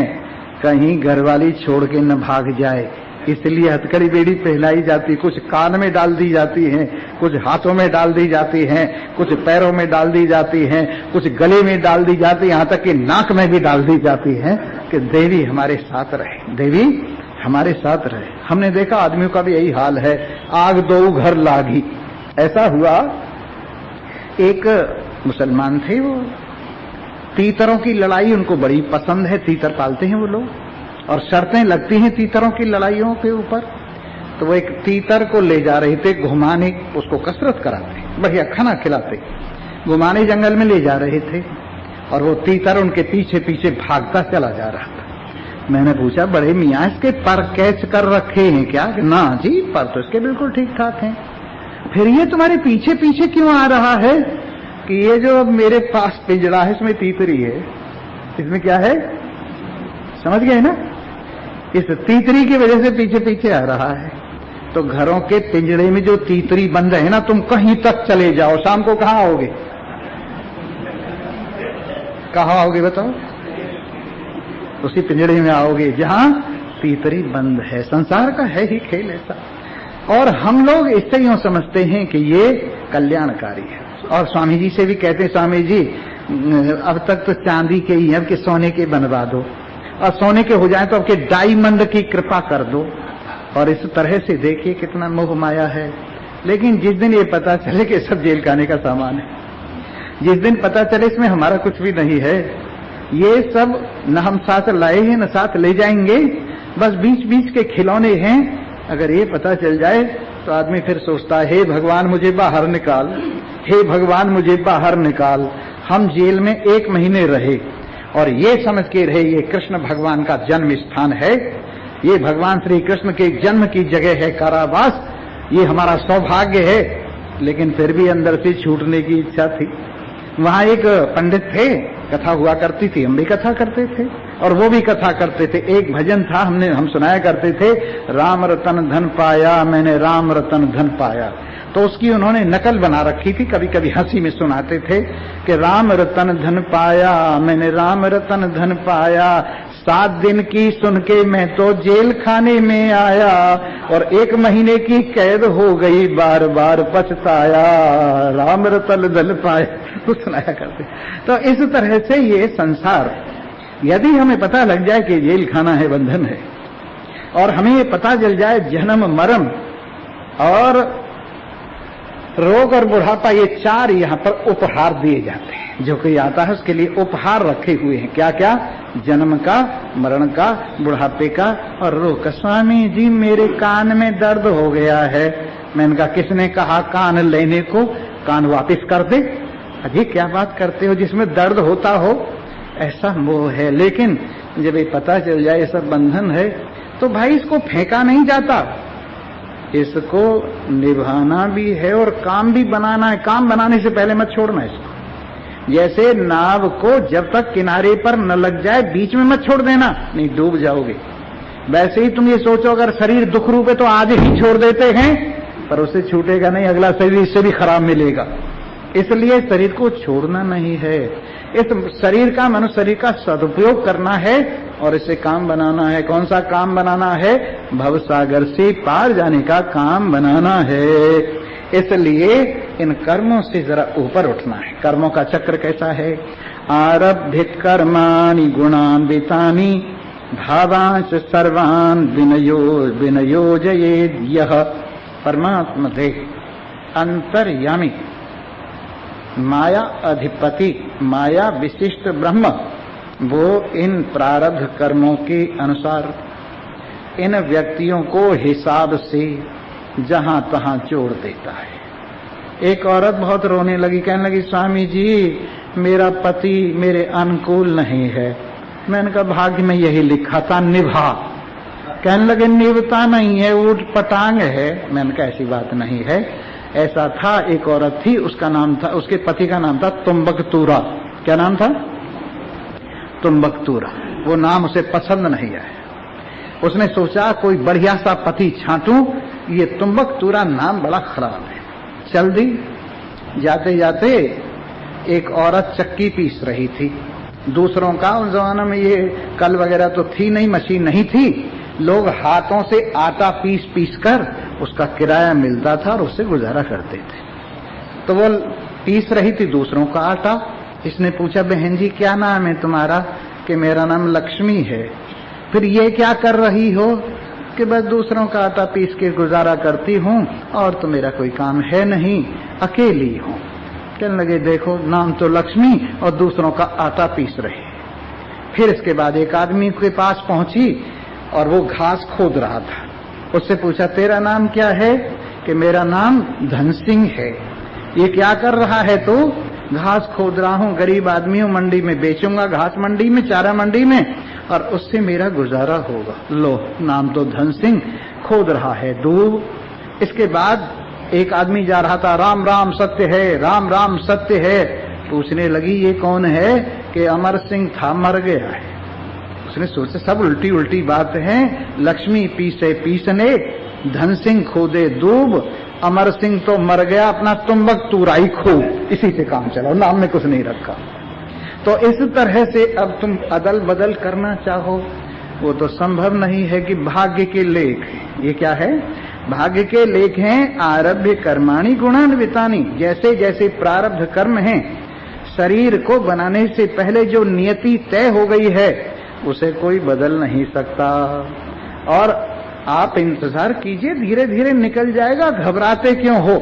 कहीं घरवाली छोड़ के न भाग जाए, इसलिए हथकड़ी बेड़ी पहनाई जाती, कुछ कान में डाल दी जाती हैं, कुछ हाथों में डाल दी जाती हैं, कुछ पैरों में डाल दी जाती हैं, कुछ गले में डाल दी जाती है, यहाँ तक कि नाक में भी डाल दी जाती है कि देवी हमारे साथ रहे, देवी हमारे साथ रहे। हमने देखा आदमियों का भी यही हाल है, आग दो घर लागी। ऐसा हुआ, एक मुसलमान थे, वो तीतरों की लड़ाई उनको बड़ी पसंद है, तीतर पालते हैं वो लोग और शर्तें लगती हैं तीतरों की लड़ाइयों के ऊपर। तो वो एक तीतर को ले जा रहे थे घुमाने, उसको कसरत कराते, बढ़िया खाना खिलाते, घुमाने जंगल में ले जा रहे थे और वो तीतर उनके पीछे पीछे भागता चला जा रहा था। मैंने पूछा, बड़े मियाँ इसके पर कैच कर रखे हैं क्या? ना जी, पर तो इसके बिल्कुल ठीक ठाक हैं। फिर ये तुम्हारे पीछे पीछे क्यों आ रहा है? कि ये जो मेरे पास पिंजरा है इसमें तीतरी है। इसमें क्या है? समझ गए ना? इस तीतरी की वजह से पीछे पीछे आ रहा है। तो घरों के पिंजड़े में जो तीतरी बंद है ना, तुम कहीं तक चले जाओ, शाम को कहाँ आओगे? कहाँ आओगे बताओ? उसी पिंजड़े में आओगे जहां तीतरी बंद है। संसार का है ही खेल ऐसा। और हम लोग इससे यूं समझते हैं कि ये कल्याणकारी है। और स्वामी जी से भी कहते हैं, स्वामी जी अब तक तो चांदी के ही, अब के सोने के बनवा दो, और सोने के हो जाए तो अब के डायमंड की कृपा कर दो। और इस तरह से देखिए कितना मोह माया है। लेकिन जिस दिन ये पता चले कि सब जेल खाने का सामान है, जिस दिन पता चले इसमें हमारा कुछ भी नहीं है, ये सब न हम साथ लाए हैं न साथ ले जाएंगे, बस बीच बीच के खिलौने हैं, अगर ये पता चल जाए तो आदमी फिर सोचता है, हे भगवान मुझे बाहर निकाल, हे भगवान मुझे बाहर निकाल। हम जेल में 1 महीने रहे और ये समझ के रहे ये कृष्ण भगवान का जन्म स्थान है, ये भगवान श्री कृष्ण के जन्म की जगह है कारावास, ये हमारा सौभाग्य है। लेकिन फिर भी अंदर से छूटने की इच्छा थी। वहां एक पंडित थे, कथा हुआ करती थी, हम भी कथा करते थे और वो भी कथा करते थे। एक भजन था, हम सुनाया करते थे, राम रतन धन पाया मैंने राम रतन धन पाया। तो उसकी उन्होंने नकल बना रखी थी, कभी कभी हंसी में सुनाते थे कि राम रतन धन पाया मैंने राम रतन धन पाया, 7 दिन की सुन के मैं तो जेल खाने में आया और 1 महीने की कैद हो गई, बार बार पछताया, राम रतन दल पाए तो सुनाया करते। तो इस तरह से ये संसार, यदि हमें पता लग जाए कि जेल खाना है, बंधन है, और हमें ये पता चल जाए जन्म मरण और रोग और बुढ़ापा, ये 4 यहाँ पर उपहार दिए जाते हैं। जो कोई आता है उसके लिए उपहार रखे हुए हैं। क्या क्या? जन्म का, मरण का, बुढ़ापे का और रोग का। स्वामी जी मेरे कान में दर्द हो गया है। मैंने कहा किसने कहा कान लेने को? कान वापस कर दे। अजी क्या बात करते हो, जिसमें दर्द होता हो? ऐसा मोह है। लेकिन जब ये पता चल जाए ये सब बंधन है तो भाई इसको फेंका नहीं जाता, इसको निभाना भी है और काम भी बनाना है। काम बनाने से पहले मत छोड़ना इसको। जैसे नाव को जब तक किनारे पर न लग जाए बीच में मत छोड़ देना, नहीं डूब जाओगे। वैसे ही तुम ये सोचो अगर शरीर दुख रूप है तो आज ही छोड़ देते हैं, पर उससे छूटेगा नहीं, अगला शरीर इससे भी खराब मिलेगा। इसलिए शरीर को छोड़ना नहीं है। इस शरीर का, मनुष्य शरीर का सदुपयोग करना है और इसे काम बनाना है। कौन सा काम बनाना है? भवसागर से पार जाने का काम बनाना है। इसलिए इन कर्मों से जरा ऊपर उठना है। कर्मों का चक्र कैसा है? आरभ्य कर्माणि गुणान्वितानि भावांश सर्वान् विनयोजयेद् यः। परमात्मा देह अंतर्यामी, माया अधिपति, माया विशिष्ट ब्रह्म, वो इन प्रारब्ध कर्मों के अनुसार इन व्यक्तियों को हिसाब से जहां तहां जोड़ देता है। एक औरत बहुत रोने लगी, कहने लगी स्वामी जी मेरा पति मेरे अनुकूल नहीं है। मैंने कहा भाग्य में यही लिखा था निभा। कहने लगे निभता नहीं है, ऊट पटांग है। मैंने कहा ऐसी बात नहीं है। ऐसा था, एक औरत थी, उसका नाम था, उसके पति का नाम था तुम्बकतूरा। क्या नाम था? तुम्बकतूरा। वो नाम उसे पसंद नहीं आया। उसने सोचा कोई बढ़िया सा पति छांटूं, ये तुम्बकतूरा नाम बड़ा खराब है। चल दी। जाते जाते एक औरत चक्की पीस रही थी। दूसरों का उस जमाने में ये कल वगैरह तो थी नहीं, मशीन नहीं थी। लोग हाथों से आटा पीस पीस कर उसका किराया मिलता था और उससे गुजारा करते थे। तो वो पीस रही थी दूसरों का आटा। इसने पूछा बहन जी क्या नाम है तुम्हारा? कि मेरा नाम लक्ष्मी है। फिर ये क्या कर रही हो? कि बस दूसरों का आटा पीस के गुजारा करती हूँ और तो मेरा कोई काम है नहीं, अकेली हूँ। कहने लगे देखो नाम तो लक्ष्मी और दूसरों का आटा पीस रही। फिर इसके बाद एक आदमी के पास पहुंची और वो घास खोद रहा था। उससे पूछा तेरा नाम क्या है? कि मेरा नाम धन सिंह है। ये क्या कर रहा है तू? घास खोद रहा हूँ, गरीब आदमी हूँ, मंडी में बेचूंगा, घास मंडी में, चारा मंडी में, और उससे मेरा गुजारा होगा। लो नाम तो धन सिंह, खोद रहा है दूब। इसके बाद एक आदमी जा रहा था, राम राम सत्य है, राम राम सत्य है। पूछने लगी ये कौन है? कि अमर सिंह था, मर गया है। उसने सोचा सब उल्टी उल्टी बात है। लक्ष्मी पीसे पीसने, धन सिंह खोदे दूब, अमर सिंह तो मर गया, अपना तुम्बकतूराई खूब। इसी से काम चला, नाम में कुछ नहीं रखा। तो इस तरह से अब तुम अदल बदल करना चाहो वो तो संभव नहीं है कि भाग्य के लेख। ये क्या है? भाग्य के लेख हैं आरभ्य कर्माणि गुणान्वितानि। जैसे जैसे प्रारब्ध कर्म हैं, शरीर को बनाने से पहले जो नियति तय हो गई है उसे कोई बदल नहीं सकता। और आप इंतजार कीजिए, धीरे धीरे निकल जाएगा, घबराते क्यों हो?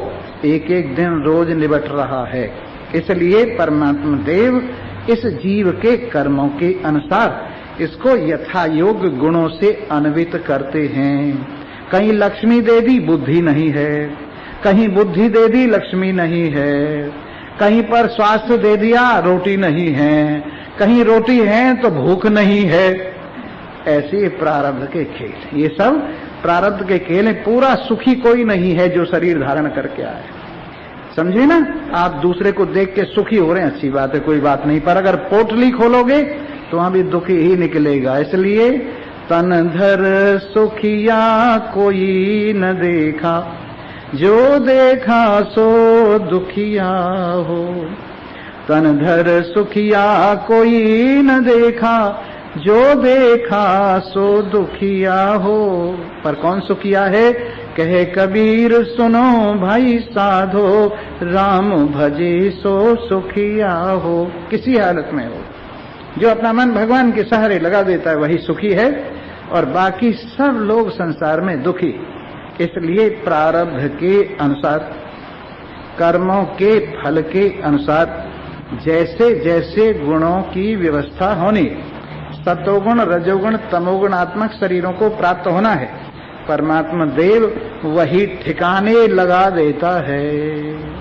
एक एक दिन रोज निबट रहा है। इसलिए परमात्मा देव इस जीव के कर्मों के अनुसार इसको यथा योग्य गुणों से अन्वित करते हैं। कहीं लक्ष्मी दे दी, बुद्धि नहीं है। कहीं बुद्धि दे दी, लक्ष्मी नहीं है। कहीं पर स्वास्थ्य दे दिया, रोटी नहीं है। कहीं रोटी है तो भूख नहीं है। ऐसे प्रारब्ध के खेल, ये सब प्रारब्ध के खेल हैं। पूरा सुखी कोई नहीं है जो शरीर धारण करके आए, समझे ना? आप दूसरे को देख के सुखी हो रहे हैं, अच्छी बात है, कोई बात नहीं, पर अगर पोटली खोलोगे तो वहां भी दुखी ही निकलेगा। इसलिए तन धर सुखिया कोई न देखा, जो देखा सो दुखिया हो। तन धर सुखिया कोई न देखा, जो देखा सो दुखिया हो। पर कौन सुखिया है? कहे कबीर सुनो भाई साधो, राम भजे सो सुखिया हो। किसी हालत में हो, जो अपना मन भगवान के सहारे लगा देता है वही सुखी है, और बाकी सब लोग संसार में दुखी। इसलिए प्रारब्ध के अनुसार, कर्मों के फल के अनुसार जैसे जैसे गुणों की व्यवस्था होनी, सतोगुण रजोगुण तमोगुणात्मक शरीरों को प्राप्त होना है, परमात्मा देव वही ठिकाने लगा देता है।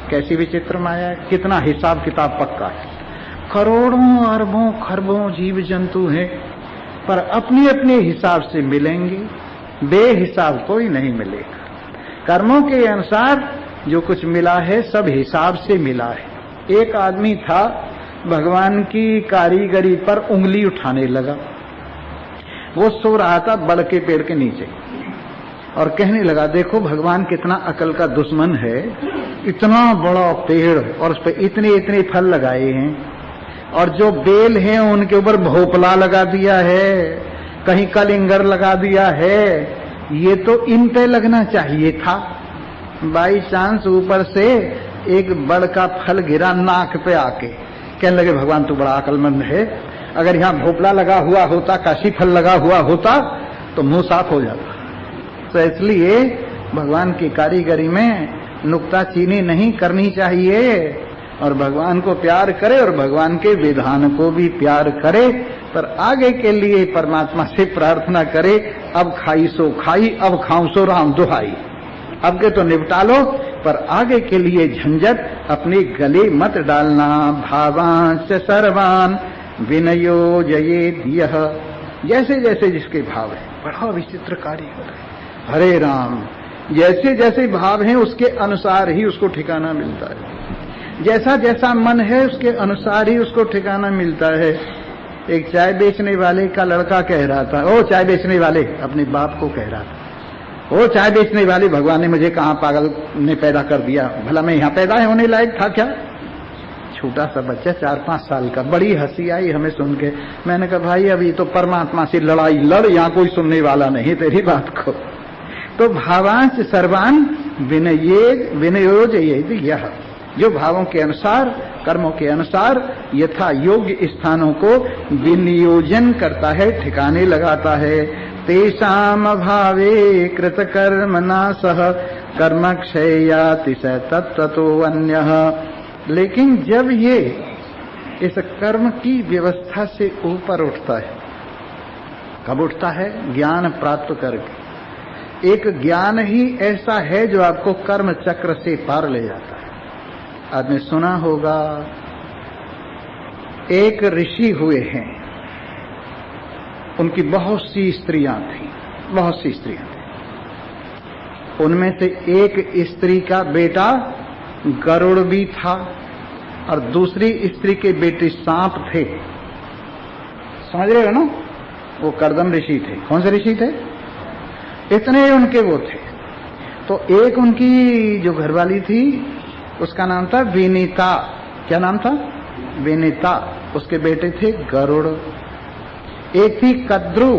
कैसी विचित्र माया है, कितना हिसाब किताब पक्का है। करोड़ों अरबों खरबों जीव जंतु हैं, पर अपने अपने हिसाब से मिलेंगे, बेहिसाब कोई नहीं मिलेगा। कर्मों के अनुसार जो कुछ मिला है सब हिसाब से मिला है। एक आदमी था, भगवान की कारीगरी पर उंगली उठाने लगा। वो सो रहा था बड़ के पेड़ के नीचे और कहने लगा, देखो भगवान कितना अकल का दुश्मन है, इतना बड़ा पेड़ और उस पर इतने इतने फल लगाए हैं, और जो बेल हैं उनके ऊपर भोपला लगा दिया है, कहीं कलिंगर लगा दिया है, ये तो इन पे लगना चाहिए था। बाई चांस ऊपर से एक बड़ का फल गिरा नाक पे आके, कहने लगे भगवान तू बड़ा अकलमंद है, अगर यहाँ भोपला लगा हुआ होता, काशी फल लगा हुआ होता तो मुंह साफ हो जाता। तो इसलिए भगवान की कारीगरी में नुक्ताचीनी नहीं करनी चाहिए, और भगवान को प्यार करे और भगवान के विधान को भी प्यार करे, पर आगे के लिए परमात्मा से प्रार्थना करे, अब खाई सो खाई, अब खाऊं सो राम दुहाई, अब के तो निपटा लो, पर आगे के लिए झंझट अपने गले मत डालना। भावांश सर्वान विनयो जयेद यह, जैसे जैसे जिसके भाव है। बड़ा विचित्र कारीगर है। हरे राम, जैसे जैसे भाव हैं उसके अनुसार ही उसको ठिकाना मिलता है, जैसा जैसा मन है उसके अनुसार ही उसको ठिकाना मिलता है। एक चाय बेचने वाले का लड़का कह रहा था, ओ चाय बेचने वाले, अपने बाप को कह रहा था, ओ चाय बेचने वाले, भगवान ने मुझे कहाँ पागल ने पैदा कर दिया, भला मैं यहाँ पैदा होने लायक था क्या? छोटा सा बच्चा 4-5 साल का। बड़ी हंसी आई हमें सुन के। मैंने कहा भाई अभी तो परमात्मा से लड़ाई लड़, यहाँ कोई सुनने वाला नहीं तेरी बात को। तो भावांश सर्वान विनयोज यह, जो भावों के अनुसार कर्मों के अनुसार यथा योग्य स्थानों को विनियोजन करता है, ठिकाने लगाता है। तेषाम भावे कृत कर्म नासः कर्म क्षयाति स तत्ततो अन्यः। लेकिन जब ये इस कर्म की व्यवस्था से ऊपर उठता है, कब उठता है? ज्ञान प्राप्त करके। एक ज्ञान ही ऐसा है जो आपको कर्म चक्र से पार ले जाता है। आपने सुना होगा, एक ऋषि हुए हैं, उनकी बहुत सी स्त्रियां थी, बहुत सी स्त्रियां थी। उनमें से एक स्त्री का बेटा गरुड़ भी था और दूसरी स्त्री के बेटे सांप थे। समझ रहे हो ना? वो कर्दम ऋषि थे। कौन से ऋषि थे? इतने उनके वो थे। तो एक उनकी जो घरवाली थी उसका नाम था विनीता। क्या नाम था? विनीता। उसके बेटे थे गरुड़। एक थी कद्रु,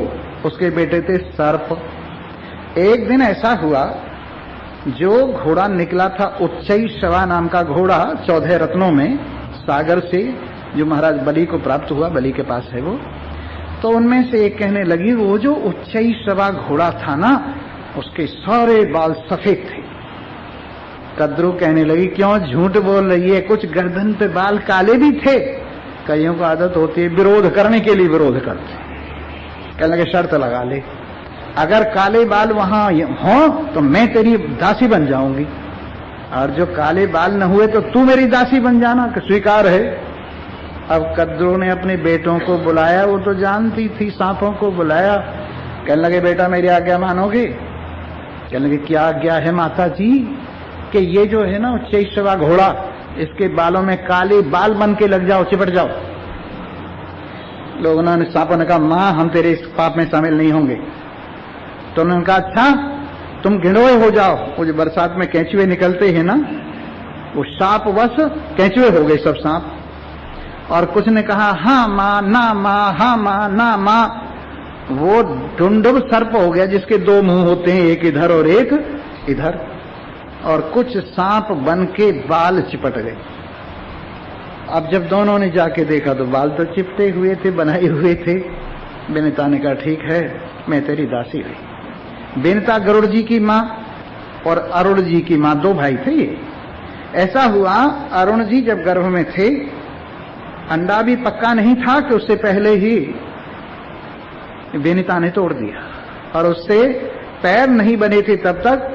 उसके बेटे थे सर्प। एक दिन ऐसा हुआ, जो घोड़ा निकला था उच्चैश्रवा नाम का घोड़ा 14 रत्नों में सागर से, जो महाराज बलि को प्राप्त हुआ, बलि के पास है वो। तो उनमें से एक कहने लगी, वो जो उच्चैश्रवा घोड़ा था ना, उसके सारे बाल सफेद थे। कद्रु कहने लगी, क्यों झूठ बोल रही है, कुछ गर्दन पे बाल काले भी थे। कईयों को आदत होती है विरोध करने के लिए विरोध करते। कहने लगे शर्त लगा ले, अगर काले बाल वहां हो तो मैं तेरी दासी बन जाऊंगी, और जो काले बाल न हुए तो तू मेरी दासी बन जाना। स्वीकार है। अब कद्रू ने अपने बेटों को बुलाया, वो तो जानती थी, सांपों को बुलाया। कहने लगे बेटा मेरी आज्ञा मानोगे? कहने लगे क्या आज्ञा है माता जी? कि ये जो है ना उच्चैश्रवा घोड़ा, इसके बालों में काले बाल बन के लग जाओ, चिपट जाओ। लोगों ने, सांपों ने कहा मां हम तेरे इस पाप में शामिल नहीं होंगे। तो उन्होंने कहा अच्छा तुम गिंडोए हो जाओ। वो जो बरसात में केंचुए निकलते हैं ना, वो सांप वश केंचुए हो गए सब सांप। और कुछ ने कहा हाँ माँ ना माँ, हाँ माँ ना माँ। वो ढुंढुब सर्प हो गया जिसके दो मुंह होते हैं, एक इधर और एक इधर। और कुछ सांप बन के बाल चिपट गए। अब जब दोनों ने जाके देखा तो बाल तो चिपटे हुए थे, बनाए हुए थे। विनीता ने कहा ठीक है, मैं तेरी दासी हुई। विनीता गरुड़ जी की माँ और अरुण जी की माँ, दो भाई थे ये। ऐसा हुआ, अरुण जी जब गर्भ में थे, अंडा भी पक्का नहीं था कि उससे पहले ही विनीता ने तोड़ दिया, और उससे पैर नहीं बने थे तब तक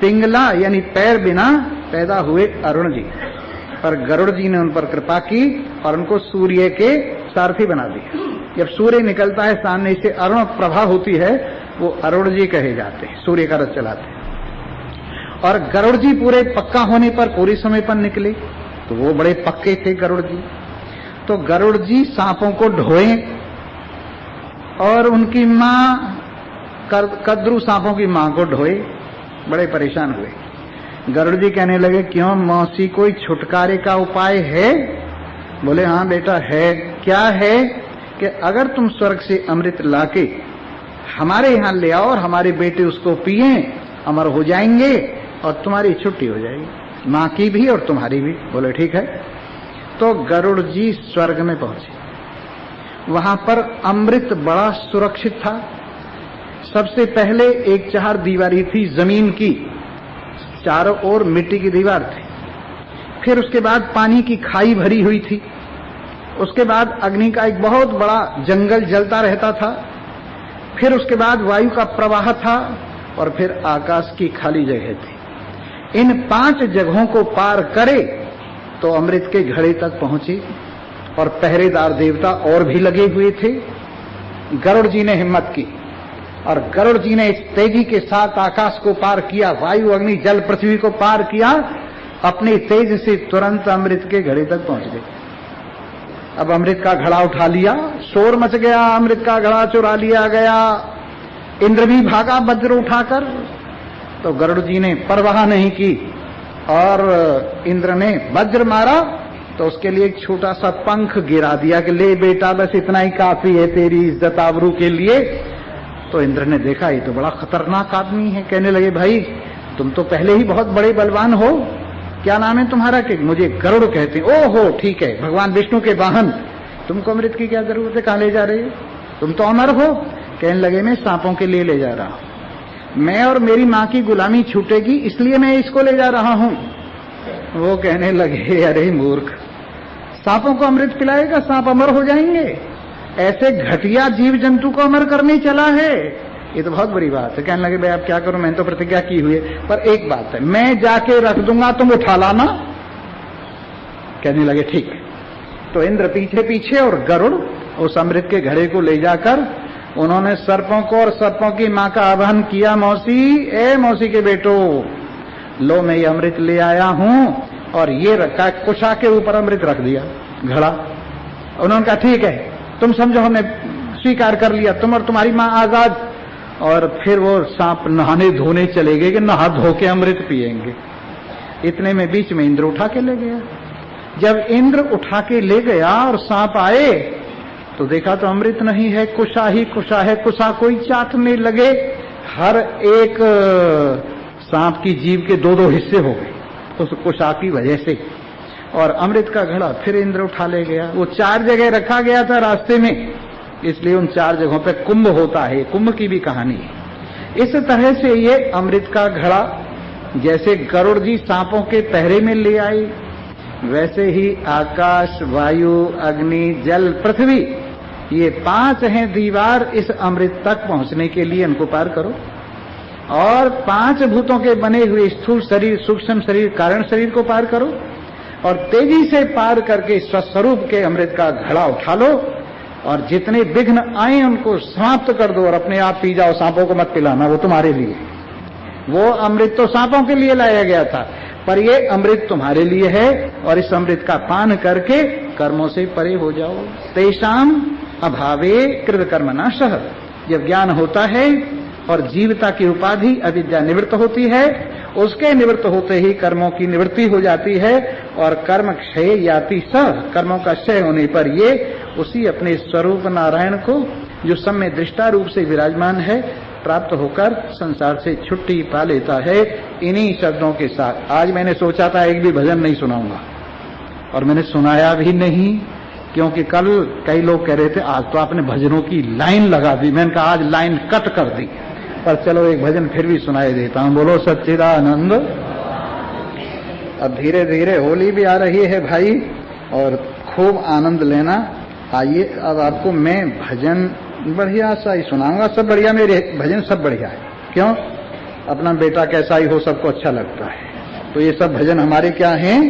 पिंगला यानी पैर बिना पैदा हुए अरुण जी। पर गरुड़ जी ने उन पर कृपा की और उनको सूर्य के सारथी बना दिया। जब सूर्य निकलता है सामने से अरुण प्रभा होती है, वो अरुण जी कहे जाते हैं, सूर्य का रथ चलाते हैं। और गरुड़ जी पूरे पक्का होने पर पूरे समय पर निकले, तो वो बड़े पक्के थे गरुड़ जी। तो गरुड़ जी सांपों को ढोए और उनकी माँ कद्रू सांपों की माँ को ढोए। बड़े परेशान हुए। गरुड़ जी कहने लगे क्यों मौसी, कोई छुटकारे का उपाय है? बोले हाँ बेटा है। क्या है? कि अगर तुम स्वर्ग से अमृत लाके हमारे यहाँ ले आओ और हमारे बेटे उसको पिए, अमर हो जाएंगे और तुम्हारी छुट्टी हो जाएगी, माँ की भी और तुम्हारी भी। बोले ठीक है। तो गरुड़ जी स्वर्ग में पहुंचे। वहां पर अमृत बड़ा सुरक्षित था। सबसे पहले एक चार दीवारी थी जमीन की, चारों ओर मिट्टी की दीवार थी। फिर उसके बाद पानी की खाई भरी हुई थी। उसके बाद अग्नि का एक बहुत बड़ा जंगल जलता रहता था। फिर उसके बाद वायु का प्रवाह था और फिर आकाश की खाली जगह थी। इन 5 जगहों को पार करे तो अमृत के घड़े तक पहुंचे। और पहरेदार देवता और भी लगे हुए थे। गरुड़ जी ने हिम्मत की और गरुड़ जी ने इस तेजी के साथ आकाश को पार किया, वायु अग्नि जल पृथ्वी को पार किया, अपनी तेज से तुरंत अमृत के घड़े तक पहुंच गए। अब अमृत का घड़ा उठा लिया, शोर मच गया, अमृत का घड़ा चुरा लिया गया। इंद्र भी भागा वज्र उठाकर, तो गरुड़ जी ने परवाह नहीं की और इंद्र ने वज्र मारा तो उसके लिए एक छोटा सा पंख गिरा दिया कि ले बेटा बस इतना ही काफी है तेरी इज्जत आबरू के लिए। तो इंद्र ने देखा ये तो बड़ा खतरनाक आदमी है। कहने लगे भाई तुम तो पहले ही बहुत बड़े बलवान हो, क्या नाम है तुम्हारा? कि मुझे गरुड़ कहते हैं। ओहो ठीक है, भगवान विष्णु के वाहन, तुमको अमृत की क्या जरूरत है, कहाँ ले जा रहे हो? तुम तो अमर हो। कहने लगे मैं सांपों के लिए ले जा रहा हूं, मैं और मेरी माँ की गुलामी छूटेगी इसलिए मैं इसको ले जा रहा हूं। वो कहने लगे अरे मूर्ख, सांपों को अमृत पिलाएगा, सांप अमर हो जाएंगे? ऐसे घटिया जीव जंतु को अमर करने चला है, ये तो बहुत बड़ी बात है। कहने लगे भाई आप क्या करूं, मैंने तो प्रतिज्ञा की हुई है, पर एक बात है मैं जाके रख दूंगा, तुम उठा लाना। कहने लगे ठीक। तो इंद्र पीछे पीछे और गरुड़ उस अमृत के घड़े को ले जाकर उन्होंने सर्पों को और सर्पों की मां का आह्वान किया, मौसी, ए मौसी के बेटो, लो मैं ये अमृत ले आया हूं और ये रखा, कुशा के ऊपर अमृत रख दिया घड़ा। उन्होंने कहा ठीक है, तुम समझो हमने स्वीकार कर लिया, तुम और तुम्हारी मां आजाद। और फिर वो सांप नहाने धोने चले गए कि नहा धो के अमृत पिएंगे। इतने में बीच में इंद्र उठा के ले गया। जब इंद्र उठा के ले गया और सांप आए तो देखा तो अमृत नहीं है, कुशा ही कुशा है। कुशा कोई चाटने लगे, हर एक सांप की जीभ के 2-2 हिस्से हो गए उस कुशा की वजह से। और अमृत का घड़ा फिर इंद्र उठा ले गया। वो 4 जगह रखा गया था रास्ते में, इसलिए उन 4 जगहों पे कुंभ होता है, कुंभ की भी कहानी है। इस तरह से ये अमृत का घड़ा जैसे गरुड़ जी सांपों के पहरे में ले आए, वैसे ही आकाश, वायु, अग्नि, जल, पृथ्वी, ये 5 हैं दीवार, इस अमृत तक पहुंचने के लिए इनको पार करो। और 5 भूतों के बने हुए स्थूल शरीर, सूक्ष्म शरीर, कारण शरीर को पार करो और तेजी से पार करके स्वस्वरूप के अमृत का घड़ा उठा लो और जितने विघ्न आए उनको समाप्त कर दो और अपने आप पी जाओ। सांपों को मत पिलाना, वो तुम्हारे लिए। वो अमृत तो सांपों के लिए लाया गया था, पर ये अमृत तुम्हारे लिए है और इस अमृत का पान करके कर्मों से परे हो जाओ। तेषाम अभावे कृत कर्म नाशः। जब ज्ञान होता है और जीवता की उपाधि अविद्या निवृत्त होती है, उसके निवृत्त होते ही कर्मों की निवृत्ति हो जाती है और कर्म क्षय याति स, कर्मों का क्षय होने पर ये उसी अपने स्वरूप नारायण को जो सब में दृष्टा रूप से विराजमान है प्राप्त होकर संसार से छुट्टी पा लेता है। इन्हीं शब्दों के साथ आज मैंने सोचा था एक भी भजन नहीं सुनाऊंगा और मैंने सुनाया भी नहीं, क्योंकि कल कई लोग कह रहे थे आज तो आपने भजनों की लाइन लगा दी। मैंने कहा आज लाइन कट कर दी, पर चलो एक भजन फिर भी सुनाई देता हूं। बोलो सच्चिदानंद। अब धीरे धीरे होली भी आ रही है भाई और खूब आनंद लेना। आइए अब आपको मैं भजन बढ़िया सा ही सुनाऊंगा। सब बढ़िया, मेरे भजन सब बढ़िया है। क्यों? अपना बेटा कैसा ही हो सबको अच्छा लगता है, तो ये सब भजन हमारे क्या हैं?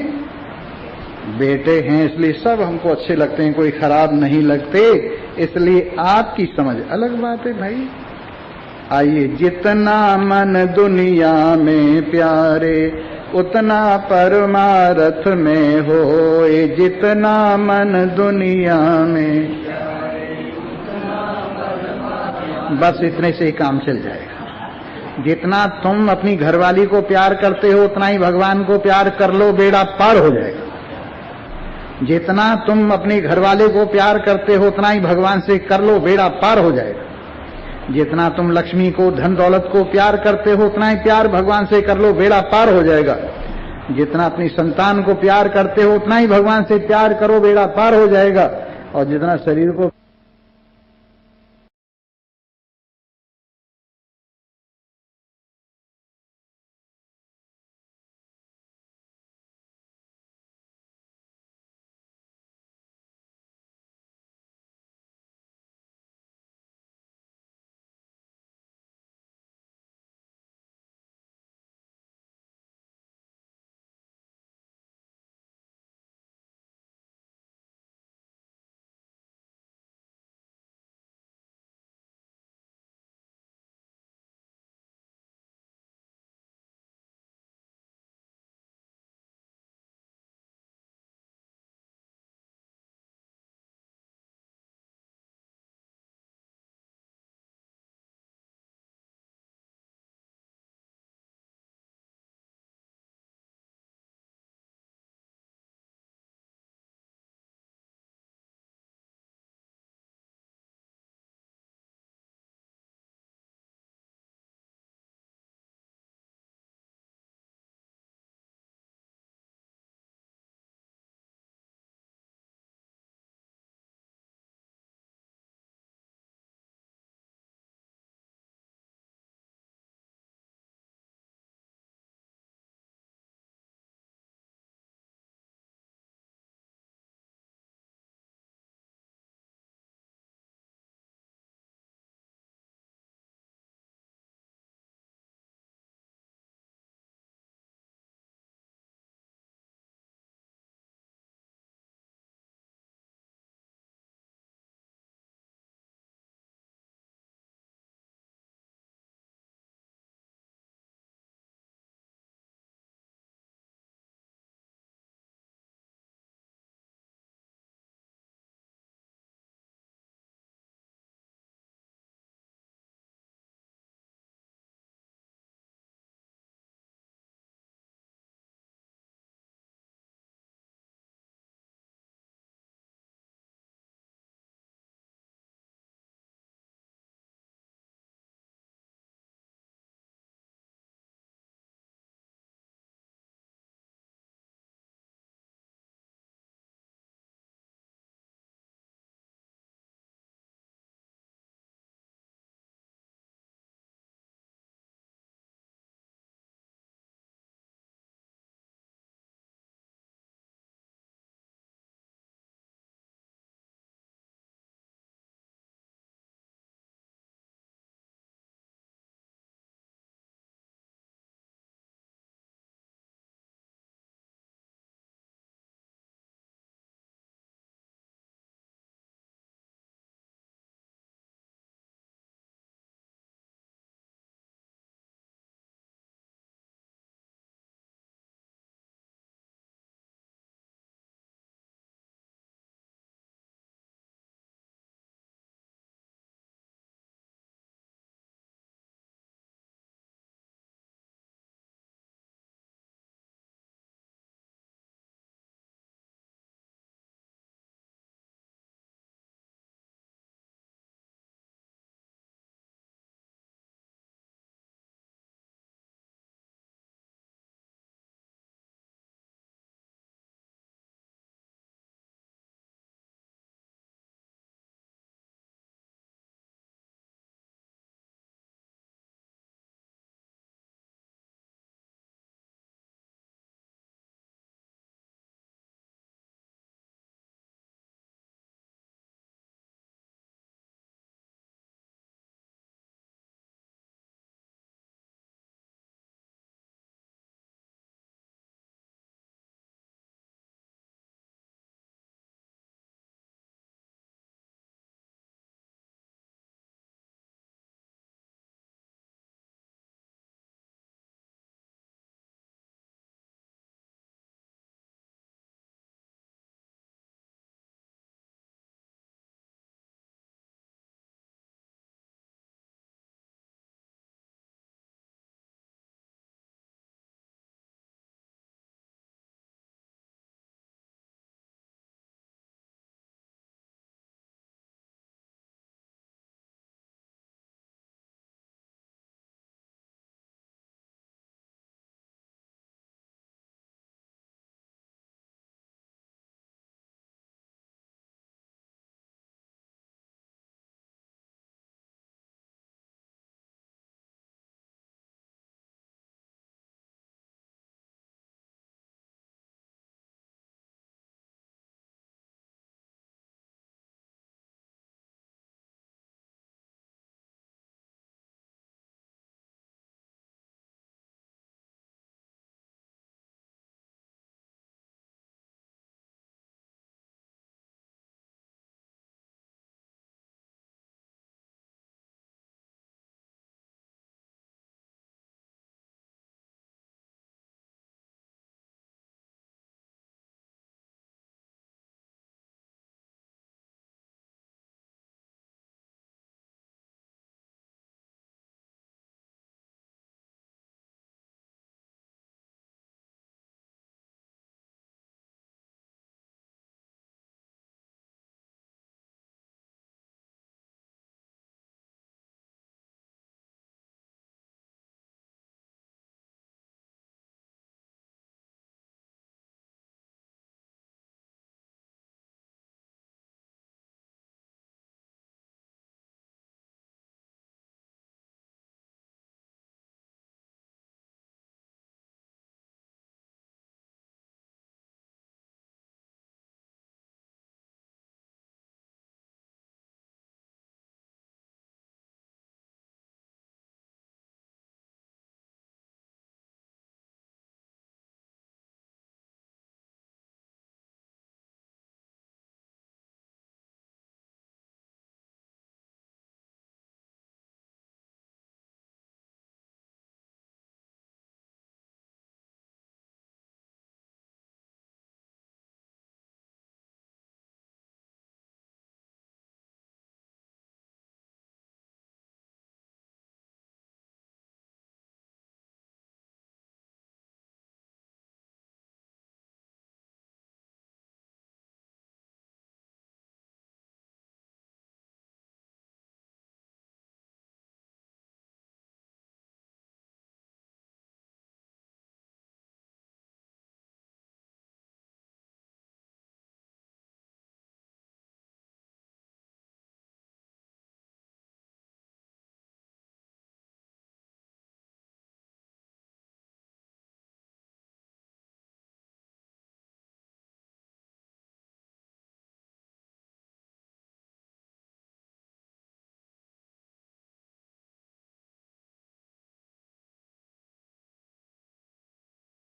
बेटे हैं, इसलिए सब हमको अच्छे लगते हैं, कोई खराब नहीं लगते। इसलिए आपकी समझ अलग बात है भाई। आइए, जितना मन दुनिया में प्यारे उतना परमार्थ में होए, जितना मन दुनिया में, बस इतने से ही काम चल जाएगा। जितना तुम अपनी घरवाली को प्यार करते हो उतना ही भगवान को प्यार कर लो, बेड़ा पार हो जाएगा। जितना तुम अपने घरवाले को प्यार करते हो उतना ही भगवान से कर लो, बेड़ा पार हो जाएगा। जितना तुम लक्ष्मी को, धन दौलत को प्यार करते हो उतना ही प्यार भगवान से कर लो, बेड़ा पार हो जाएगा। जितना अपनी संतान को प्यार करते हो उतना ही भगवान से प्यार करो, बेड़ा पार हो जाएगा। और जितना शरीर को